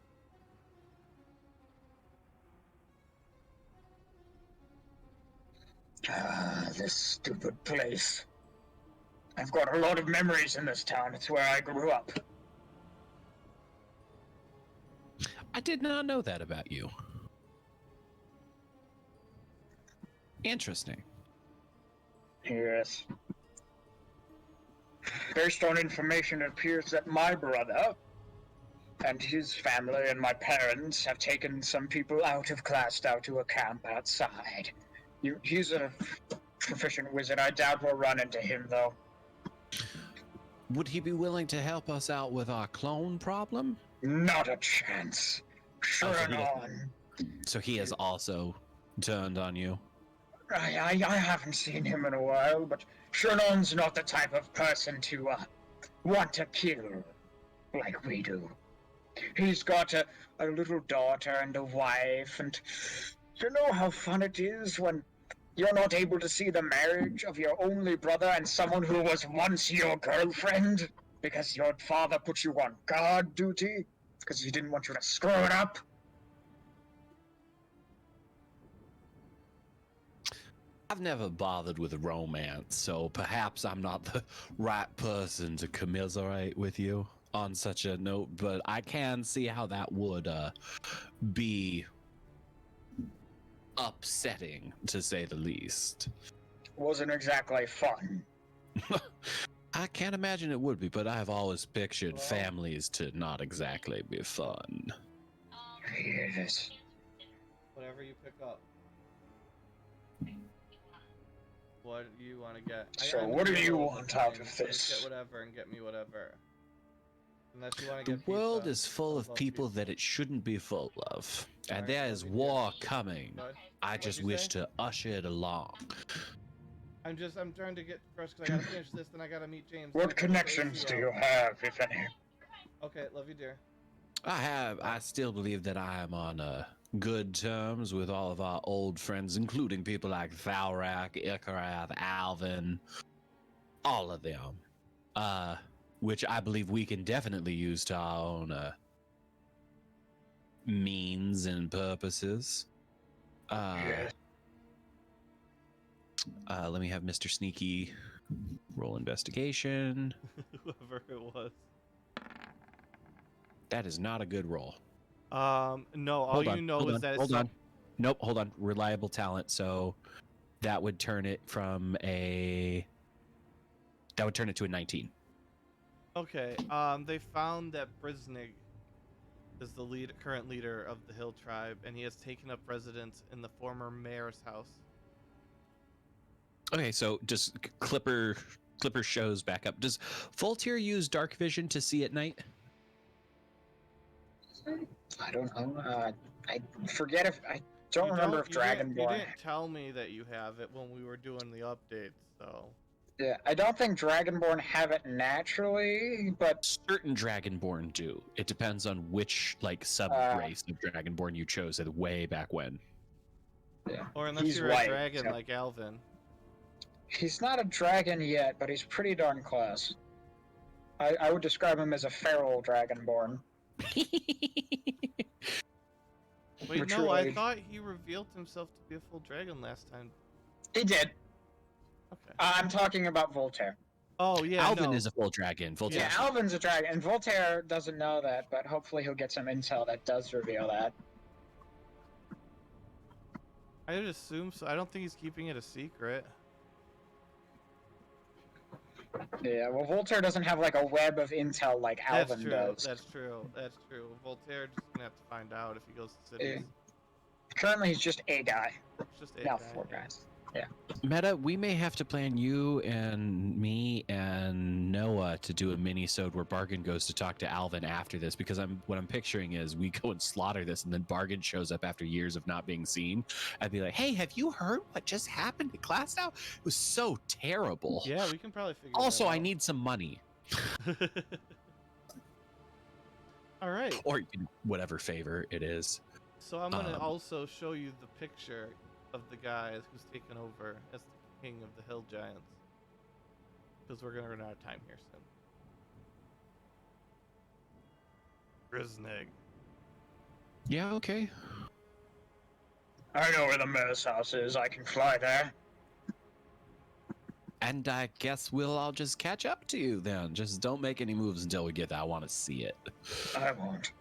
Speaker 3: Ah, this stupid place. I've got a lot of memories in this town. It's where I grew up.
Speaker 2: I did not know that about you. Interesting.
Speaker 3: Yes. Based on information, it appears that my brother and his family and my parents have taken some people out of Clastow to a camp outside. He's a proficient wizard. I doubt we'll run into him, though.
Speaker 2: Would he be willing to help us out with our clone problem?
Speaker 3: Not a chance. Sure on.
Speaker 2: So he has also turned on you.
Speaker 3: I haven't seen him in a while, but Shernon's not the type of person to want to kill like we do. He's got a little daughter and a wife, and you know how fun it is when you're not able to see the marriage of your only brother and someone who was once your girlfriend because your father put you on guard duty because he didn't want you to screw it up?
Speaker 2: I've never bothered with romance, so perhaps I'm not the right person to commiserate with you on such a note, but I can see how that would be upsetting, to say the least.
Speaker 3: Wasn't exactly fun.
Speaker 2: I can't imagine it would be, but I've always pictured families to not exactly be fun.
Speaker 3: Yes.
Speaker 1: Whatever you pick up. What do you want to get?
Speaker 3: So what do you want out of this?
Speaker 1: Get whatever and get me whatever. Unless you want to
Speaker 2: The
Speaker 1: get
Speaker 2: world
Speaker 1: pizza.
Speaker 2: is full of
Speaker 1: I'll
Speaker 2: people
Speaker 1: pizza.
Speaker 2: that it shouldn't be full of, and
Speaker 1: Alright,
Speaker 2: there
Speaker 1: well,
Speaker 2: is
Speaker 1: we
Speaker 2: war
Speaker 1: do.
Speaker 2: coming.
Speaker 1: What?
Speaker 2: I
Speaker 1: What'd
Speaker 2: just
Speaker 1: you
Speaker 2: wish
Speaker 1: say?
Speaker 2: to usher it along.
Speaker 1: I'm trying to get first because I gotta finish this, then I gotta meet James.
Speaker 3: What connections do you have, if any?
Speaker 1: Okay, love you, dear.
Speaker 2: I still believe that I am on good terms with all of our old friends, including people like Thalrak, Ikarath, Alvin, all of them. Which I believe we can definitely use to our own means and purposes.
Speaker 3: Yes.
Speaker 2: Let me have Mr. Sneaky roll investigation.
Speaker 1: Whoever it was.
Speaker 2: That is not a good roll.
Speaker 1: No, all
Speaker 2: Hold
Speaker 1: you
Speaker 2: on,
Speaker 1: know
Speaker 2: hold
Speaker 1: is
Speaker 2: on,
Speaker 1: that
Speaker 2: hold
Speaker 1: it's
Speaker 2: on. Nope, hold on. Reliable talent. So that would turn it from a. That would turn it to a 19.
Speaker 1: Okay. They found that Briznig is the current leader of the Hill Tribe, and he has taken up residence in the former mayor's house.
Speaker 2: Okay, so just Clipper shows back up. Does Voltaire use dark vision to see at night?
Speaker 3: I don't know. I forget if I don't remember if
Speaker 1: You didn't
Speaker 3: Dragonborn.
Speaker 1: tell me that you have it when we were doing the updates, so.
Speaker 3: Yeah, I don't think Dragonborn have it naturally, but
Speaker 2: Certain Dragonborn do. It depends on which sub race of Dragonborn you chose at way back when.
Speaker 3: yeah,
Speaker 1: Or unless
Speaker 3: he's
Speaker 1: you're
Speaker 3: white,
Speaker 1: a dragon
Speaker 3: so-
Speaker 1: like Alvin.
Speaker 3: he's not a dragon yet, but he's pretty darn close. I would describe him as a feral Dragonborn.
Speaker 1: Wait,
Speaker 3: Which
Speaker 1: no, I
Speaker 3: really-
Speaker 1: thought he revealed himself to be a full dragon last time.
Speaker 3: He did.
Speaker 1: Okay.
Speaker 3: I'm talking about Voltaire.
Speaker 1: Oh yeah,
Speaker 2: Alvin
Speaker 1: no.
Speaker 2: is a full dragon. Voltaire.
Speaker 3: Yeah, Alvin's a dragon, and Voltaire doesn't know that, but hopefully he'll get some intel that does reveal that.
Speaker 1: I would assume so. I don't think he's keeping it a secret.
Speaker 3: Yeah, well, Voltaire doesn't have a web of intel like
Speaker 1: That's
Speaker 3: Alvin
Speaker 1: true.
Speaker 3: does.
Speaker 1: That's true. That's true. Voltaire just gonna have to find out if he goes to cities.
Speaker 3: Currently, he's just a guy.
Speaker 1: It's just a
Speaker 3: Now
Speaker 1: guy,
Speaker 3: 4
Speaker 1: yeah.
Speaker 3: guys.
Speaker 2: Meta, we may have to plan you and me and Noah to do a mini-sode where Bargain goes to talk to Alvin after this, because what I'm picturing is we go and slaughter this, and then Bargain shows up after years of not being seen. I'd be like, hey, have you heard what just happened to Class now? It was so terrible.
Speaker 1: Yeah, we can probably figure.
Speaker 2: Also,
Speaker 1: that
Speaker 2: I
Speaker 1: out.
Speaker 2: need some money.
Speaker 1: All right.
Speaker 2: Or whatever favor it is.
Speaker 1: So I'm gonna
Speaker 2: Um,
Speaker 1: also show you the picture of the guy who's taken over as the king of the Hill Giants, because we're gonna run out of time here soon. Grisnig.
Speaker 2: Yeah, okay.
Speaker 3: I know where the mayor's house is. I can fly there.
Speaker 2: And I guess we'll all just catch up to you then. Just don't make any moves until we get there. I want to see it.
Speaker 3: I won't.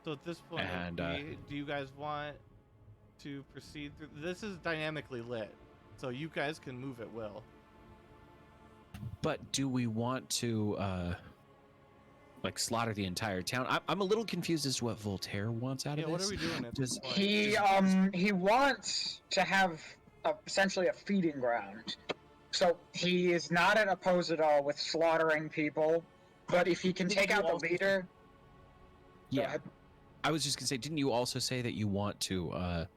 Speaker 1: So at this point,
Speaker 2: And,
Speaker 1: do you guys want to proceed through? This is dynamically lit. So you guys can move at will.
Speaker 2: But do we want to like slaughter the entire town? I'm a little confused as to what Voltaire wants out
Speaker 1: Yeah,
Speaker 2: of
Speaker 1: what
Speaker 2: this.
Speaker 1: are we doing at this point?
Speaker 3: He wants to have essentially a feeding ground. So he is not opposed at all with slaughtering people, but if he can take out the leader. Go
Speaker 2: Yeah.
Speaker 3: ahead.
Speaker 2: I was just gonna say, didn't you also say that you want to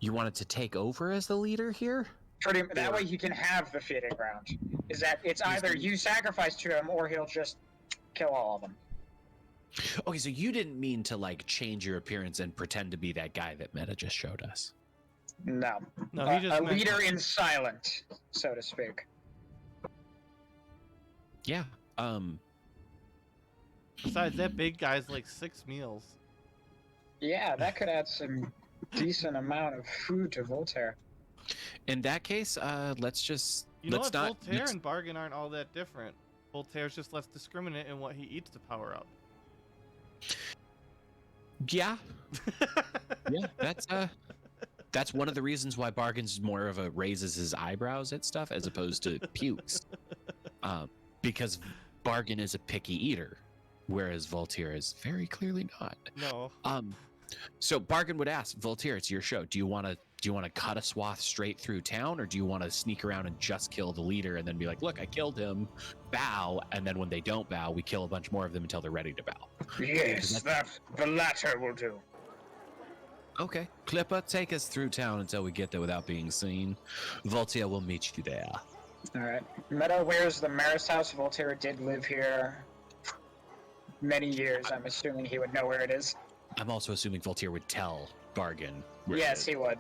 Speaker 2: you wanted to take over as the leader here?
Speaker 3: That way he can have the feeding ground. Is that it's either you sacrifice to him or he'll just kill all of them.
Speaker 2: Okay, so you didn't mean to like change your appearance and pretend to be that guy that Meta just showed us.
Speaker 3: No.
Speaker 1: No, he just
Speaker 3: a
Speaker 1: meant-
Speaker 3: leader in silent, so to speak.
Speaker 2: Yeah.
Speaker 1: Besides, that big guy's like 6 meals.
Speaker 3: Yeah, that could add some decent amount of food to Voltaire.
Speaker 2: In that case, let's just
Speaker 1: You know
Speaker 2: let's
Speaker 1: what?
Speaker 2: not.
Speaker 1: Voltaire
Speaker 2: let's-
Speaker 1: and Bargain aren't all that different. Voltaire's just less discriminate in what he eats to power up.
Speaker 2: Yeah, yeah. That's one of the reasons why Bargain's more of a raises his eyebrows at stuff as opposed to pukes, because Bargain is a picky eater, whereas Voltaire is very clearly not.
Speaker 1: No.
Speaker 2: So Bargain would ask Voltaire, "It's your show. Do you want to cut a swath straight through town, or do you want to sneak around and just kill the leader and then be like, look, I killed him, bow, and then when they don't bow, we kill a bunch more of them until they're ready to bow."
Speaker 3: Yes, the latter will do.
Speaker 2: Okay, Clipper, take us through town until we get there without being seen. Voltaire will meet you there.
Speaker 3: Alright. Meta, where's the mayor's house? Voltaire did live here many years. I'm assuming he would know where it is.
Speaker 2: I'm also assuming Voltaire would tell Bargain. where it
Speaker 3: Yes,
Speaker 2: is.
Speaker 3: he would.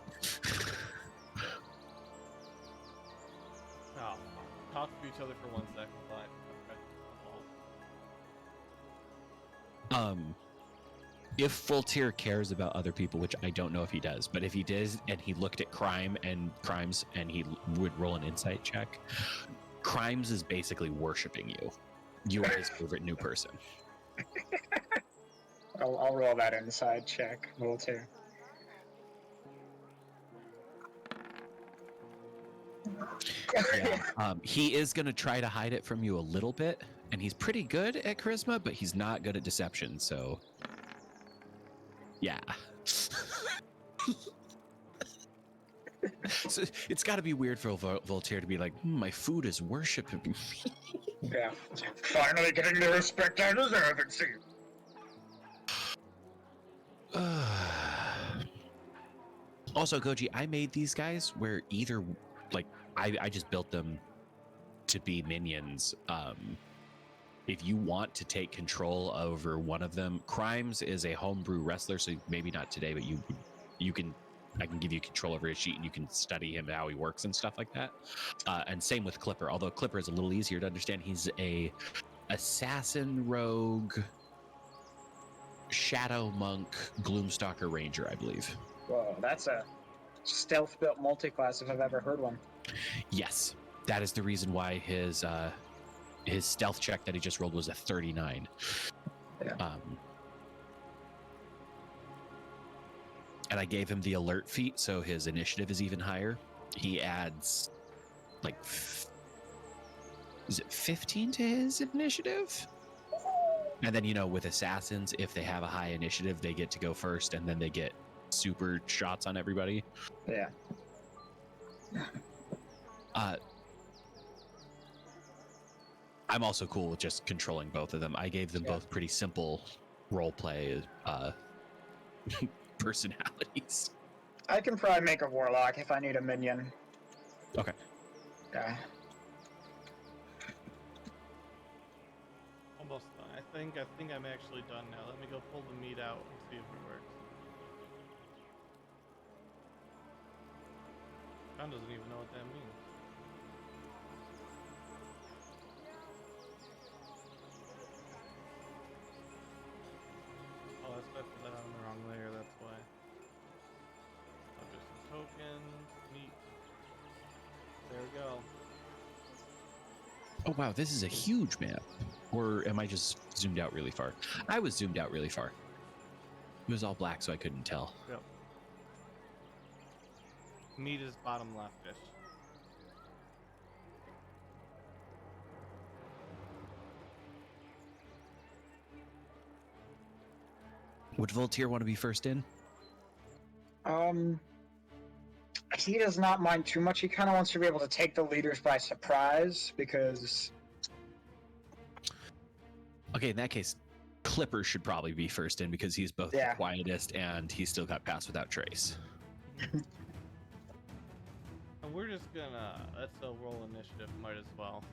Speaker 1: Oh, talk to each other for 1 second. Fine. Okay.
Speaker 2: If Voltaire cares about other people, which I don't know if he does, but if he did and he looked at crimes and he would roll an insight check, Crimes is basically worshiping you. You are his favorite new person.
Speaker 3: I'll roll that inside check, Voltaire.
Speaker 2: Yeah. He is going to try to hide it from you a little bit, and he's pretty good at charisma, but he's not good at deception, so yeah. So it's got to be weird for Voltaire to be like, my food is worshiping me.
Speaker 3: Yeah. Finally getting the respect I deserve, it seems.
Speaker 2: Also, Goji, I made these guys where either, like, I just built them to be minions. If you want to take control over one of them, Crimes is a homebrew wrestler, so maybe not today, but you can. I can give you control over his sheet, and you can study him, how he works, and stuff like that. And same with Clipper. Although Clipper is a little easier to understand, he's a assassin, rogue, shadow monk, gloomstalker ranger, I believe.
Speaker 3: Whoa, that's a stealth-built multi-class if I've ever heard one.
Speaker 2: Yes, that is the reason why his stealth check that he just rolled was a 39.
Speaker 3: Yeah.
Speaker 2: And I gave him the alert feat, so his initiative is even higher. He adds, like, is it 15 to his initiative? And then, with assassins, if they have a high initiative, they get to go first, and then they get super shots on everybody.
Speaker 3: Yeah.
Speaker 2: I'm also cool with just controlling both of them. I gave them both pretty simple roleplay personalities.
Speaker 3: I can probably make a warlock if I need a minion.
Speaker 2: Okay.
Speaker 3: Yeah.
Speaker 1: Almost done. I think I'm actually done now. Let me go pull the meat out and see if it works. John doesn't even know what that means. Oh, that's I put that on the wrong layer, that's why. I'll do some tokens, meat. There we go.
Speaker 2: Oh, wow, this is a huge map. Or am I just zoomed out really far? I was zoomed out really far. It was all black, so I couldn't tell.
Speaker 1: Yep. meat is bottom leftish.
Speaker 2: Would Voltaire want to be first in?
Speaker 3: He does not mind too much. He kind of wants to be able to take the leaders by surprise because.
Speaker 2: Okay, in that case, Clipper should probably be first in because he's both the quietest and he's still got pass without trace.
Speaker 1: And we're just gonna, that's a roll initiative, might as well.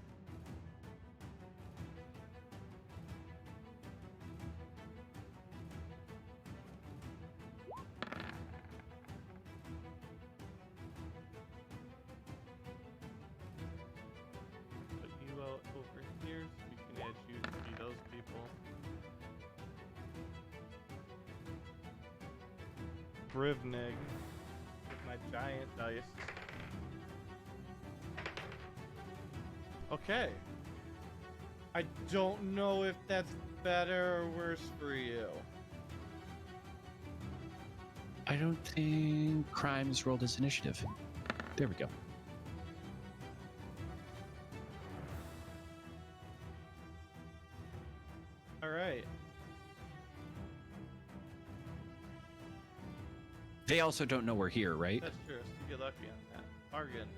Speaker 1: Put you out over here so we can add you to be those people. Brivnig with my giant dice. Okay. I don't know if that's better or worse for you.
Speaker 2: I don't think Crimes rolled his initiative. There we go.
Speaker 1: All right.
Speaker 2: They also don't know we're here, right?
Speaker 1: That's true. So get lucky on that. Bargain.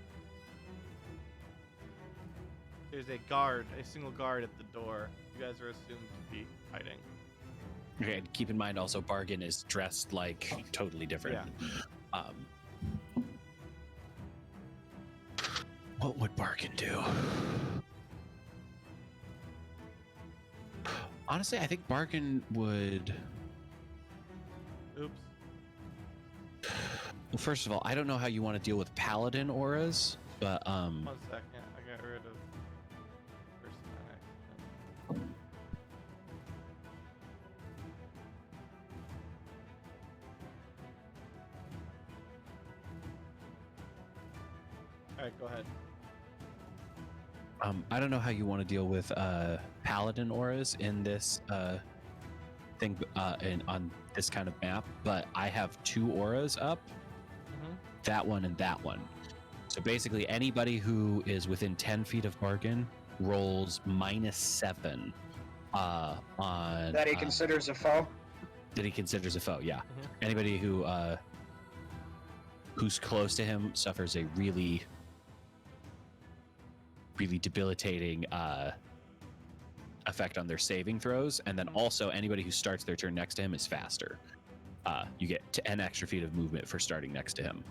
Speaker 1: There's a guard, a single guard at the door. You guys are assumed to be hiding.
Speaker 2: Okay, and keep in mind also Bargain is dressed like totally different.
Speaker 1: Yeah.
Speaker 2: What would Bargain do? Honestly, I think Bargain would...
Speaker 1: Oops.
Speaker 2: Well, first of all, I don't know how you want to deal with Paladin auras, but
Speaker 1: 1 second. I got rid of person on accident. All right, go ahead.
Speaker 2: I don't know how you want to deal with Paladin auras in this thing on this kind of map, but I have 2 auras up, that one and that one. So basically, anybody who is within 10 feet of Bargain rolls -7 on
Speaker 3: That he considers a foe?
Speaker 2: that he considers a foe. Yeah,
Speaker 1: Mhm.
Speaker 2: anybody who's close to him suffers a really debilitating effect on their saving throws, and then also anybody who starts their turn next to him is faster. You get 10 extra feet of movement for starting next to him.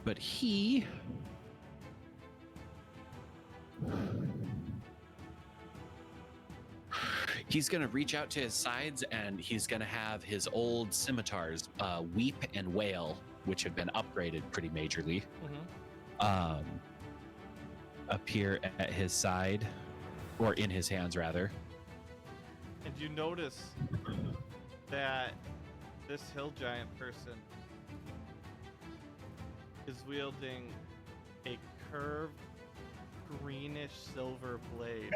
Speaker 2: But he's gonna reach out to his sides, and he's gonna have his old scimitars, Weep and Wail, which have been upgraded pretty majorly, appear at his side, or in his hands rather.
Speaker 1: And you notice that this hill giant person is wielding a curved greenish silver blade.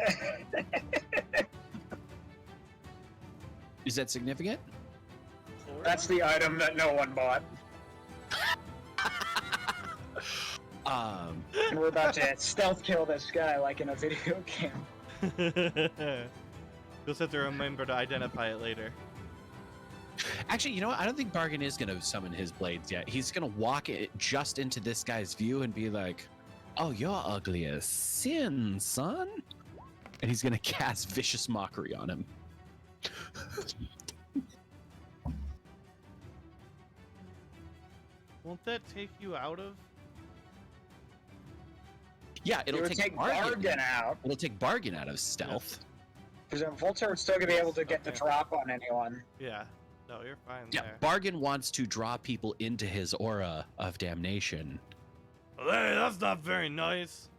Speaker 2: Is that significant?
Speaker 3: That's the item that no one bought. And we're about to stealth kill this guy like in a video game.
Speaker 1: You'll have to remember to identify it later.
Speaker 2: Actually, you know what? I don't think Bargain is going to summon his blades yet. He's going to walk it just into this guy's view and be like, "Oh, you're ugly as sin, son." And he's going to cast Vicious Mockery on him.
Speaker 1: Won't that take you out of?
Speaker 2: Yeah, it'll
Speaker 3: It would take Bargain out.
Speaker 2: It'll take Bargain out of stealth.
Speaker 3: Because then Voltaire would still be able to get the
Speaker 1: Okay.
Speaker 3: drop on anyone.
Speaker 1: Yeah. No, you're fine
Speaker 2: Yeah,
Speaker 1: there.
Speaker 2: Bargain wants to draw people into his aura of damnation.
Speaker 1: Hey, that's not very nice.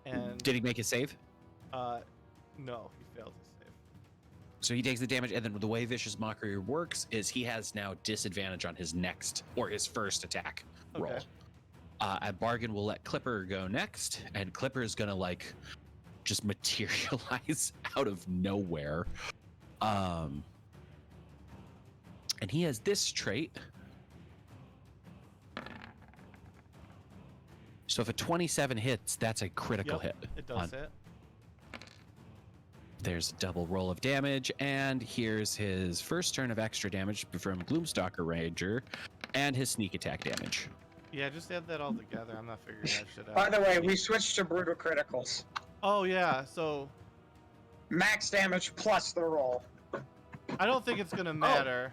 Speaker 1: And
Speaker 2: Did he make a save?
Speaker 1: no, he failed his save.
Speaker 2: So he takes the damage, and then the way Vicious Mockery works is he has now disadvantage on his next or his first attack roll.
Speaker 1: Okay.
Speaker 2: At Bargain, we'll let Clipper go next, and Clipper is gonna like just materialize out of nowhere. And he has this trait. So if a 27 hits, that's a critical
Speaker 1: Yep,
Speaker 2: hit.
Speaker 1: it does hit.
Speaker 2: There's a double roll of damage, and here's his first turn of extra damage from Gloomstalker Ranger, and his sneak attack damage.
Speaker 1: Yeah, just add that all together. I'm not figuring that shit out.
Speaker 3: By the way, we switched to brutal criticals.
Speaker 1: Oh yeah, so
Speaker 3: Max damage plus the roll.
Speaker 1: I don't think it's gonna matter.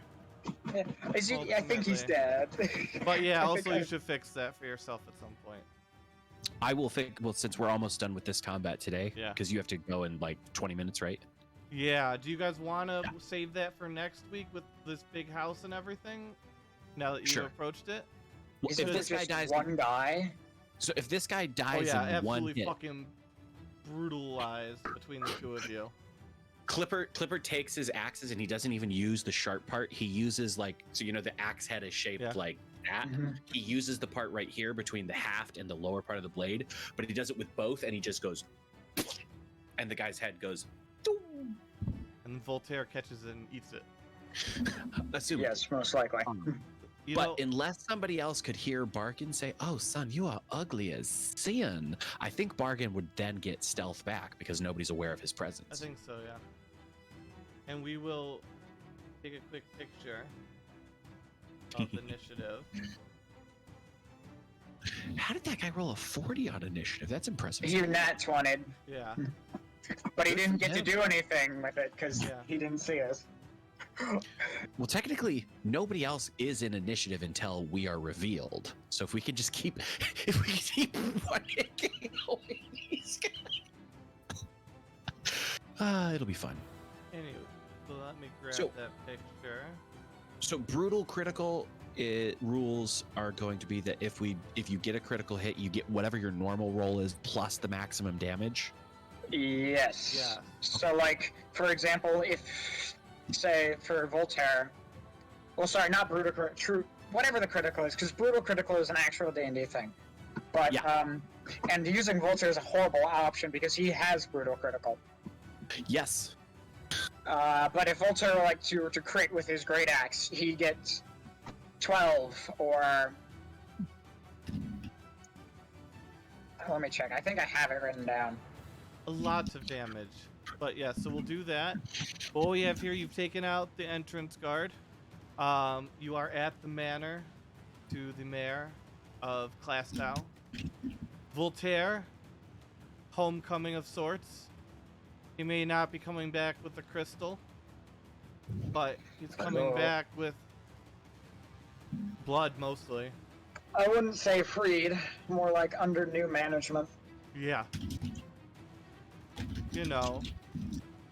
Speaker 3: Is he? I think he's
Speaker 1: Ultimately.
Speaker 3: dead.
Speaker 1: But yeah,
Speaker 3: I think
Speaker 1: also you should fix that for yourself at some point.
Speaker 2: I will think, well, since we're almost done with this combat today,
Speaker 1: Yeah.
Speaker 2: because you have to go in like 20 minutes, right?
Speaker 1: Yeah, do you guys want to save that for next week with this big house and everything? Now that you've
Speaker 2: Sure.
Speaker 1: approached it?
Speaker 2: Well,
Speaker 3: Is
Speaker 2: if
Speaker 3: it
Speaker 2: this guy
Speaker 3: just
Speaker 2: dies,
Speaker 3: one guy?
Speaker 2: so if this guy
Speaker 1: Oh
Speaker 2: dies
Speaker 1: yeah,
Speaker 2: in one
Speaker 1: absolutely
Speaker 2: hit,
Speaker 1: fucking brutalized between the two of you.
Speaker 2: Clipper takes his axes and he doesn't even use the sharp part. He uses like, so you know the axe head is shaped
Speaker 1: Yeah.
Speaker 2: like that.
Speaker 3: Mhm.
Speaker 2: He uses the part right here between the haft and the lower part of the blade, but he does it with both, and he just goes, and the guy's head goes.
Speaker 1: And Voltaire catches it and eats it.
Speaker 2: Assume.
Speaker 3: Yes, most likely.
Speaker 1: You
Speaker 2: But
Speaker 1: know,
Speaker 2: unless somebody else could hear Bargain say, "Oh, son, you are ugly as sin," I think Bargain would then get stealth back because nobody's aware of his
Speaker 1: I
Speaker 2: presence.
Speaker 1: think so, yeah. And we will take a quick picture of the initiative.
Speaker 2: How did that guy roll a 40 on initiative? That's impressive.
Speaker 3: He nat 20'd,
Speaker 1: Yeah.
Speaker 3: but he
Speaker 2: Good
Speaker 3: didn't
Speaker 2: for
Speaker 3: get to
Speaker 2: him.
Speaker 3: do anything with it because
Speaker 1: Yeah.
Speaker 3: he didn't see us.
Speaker 2: Well, technically, nobody else is in initiative until we are revealed. So if we could just keep, if we keep one hit going, it'll be fun.
Speaker 1: Anyway, so let me grab
Speaker 2: So-
Speaker 1: that picture.
Speaker 2: So brutal critical rules are going to be that if you get a critical hit, you get whatever your normal roll is plus the maximum damage.
Speaker 3: Yes.
Speaker 1: Yeah.
Speaker 3: So, like, for example, if, say, for Voltaire, well, sorry, not brutal, true, whatever the critical is, because brutal critical is an actual D&D thing. But,
Speaker 2: Yeah.
Speaker 3: and using Voltaire is a horrible option because he has brutal critical.
Speaker 2: Yes.
Speaker 3: But if Voltaire were like to crit with his great axe, he gets 12 or. Let me check. I think I have it written down.
Speaker 1: Lots of damage. But yeah, so we'll do that. What we have here, you've taken out the entrance guard. You are at the manor to the mayor of Classtow. Voltaire, homecoming of sorts. He may not be coming back with the crystal, but he's coming
Speaker 3: Hello.
Speaker 1: back with blood mostly.
Speaker 3: I wouldn't say freed, more like under new management.
Speaker 1: Yeah. You know,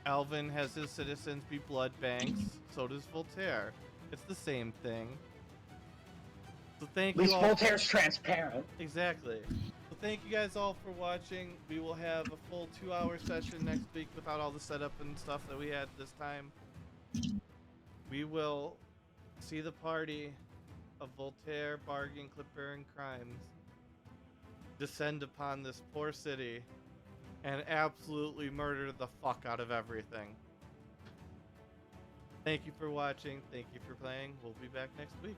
Speaker 1: Alvin has his citizens be blood banks, so does Voltaire. It's the same thing. So thank
Speaker 3: At least
Speaker 1: you all.
Speaker 3: Voltaire's transparent.
Speaker 1: Exactly. So thank you guys all for watching. We will have a full 2-hour session next week without all the setup and stuff that we had this time. We will see the party of Voltaire, Bargain, Clipper, and Crimes descend upon this poor city and absolutely murder the fuck out of everything. Thank you for watching. Thank you for playing. We'll be back next week.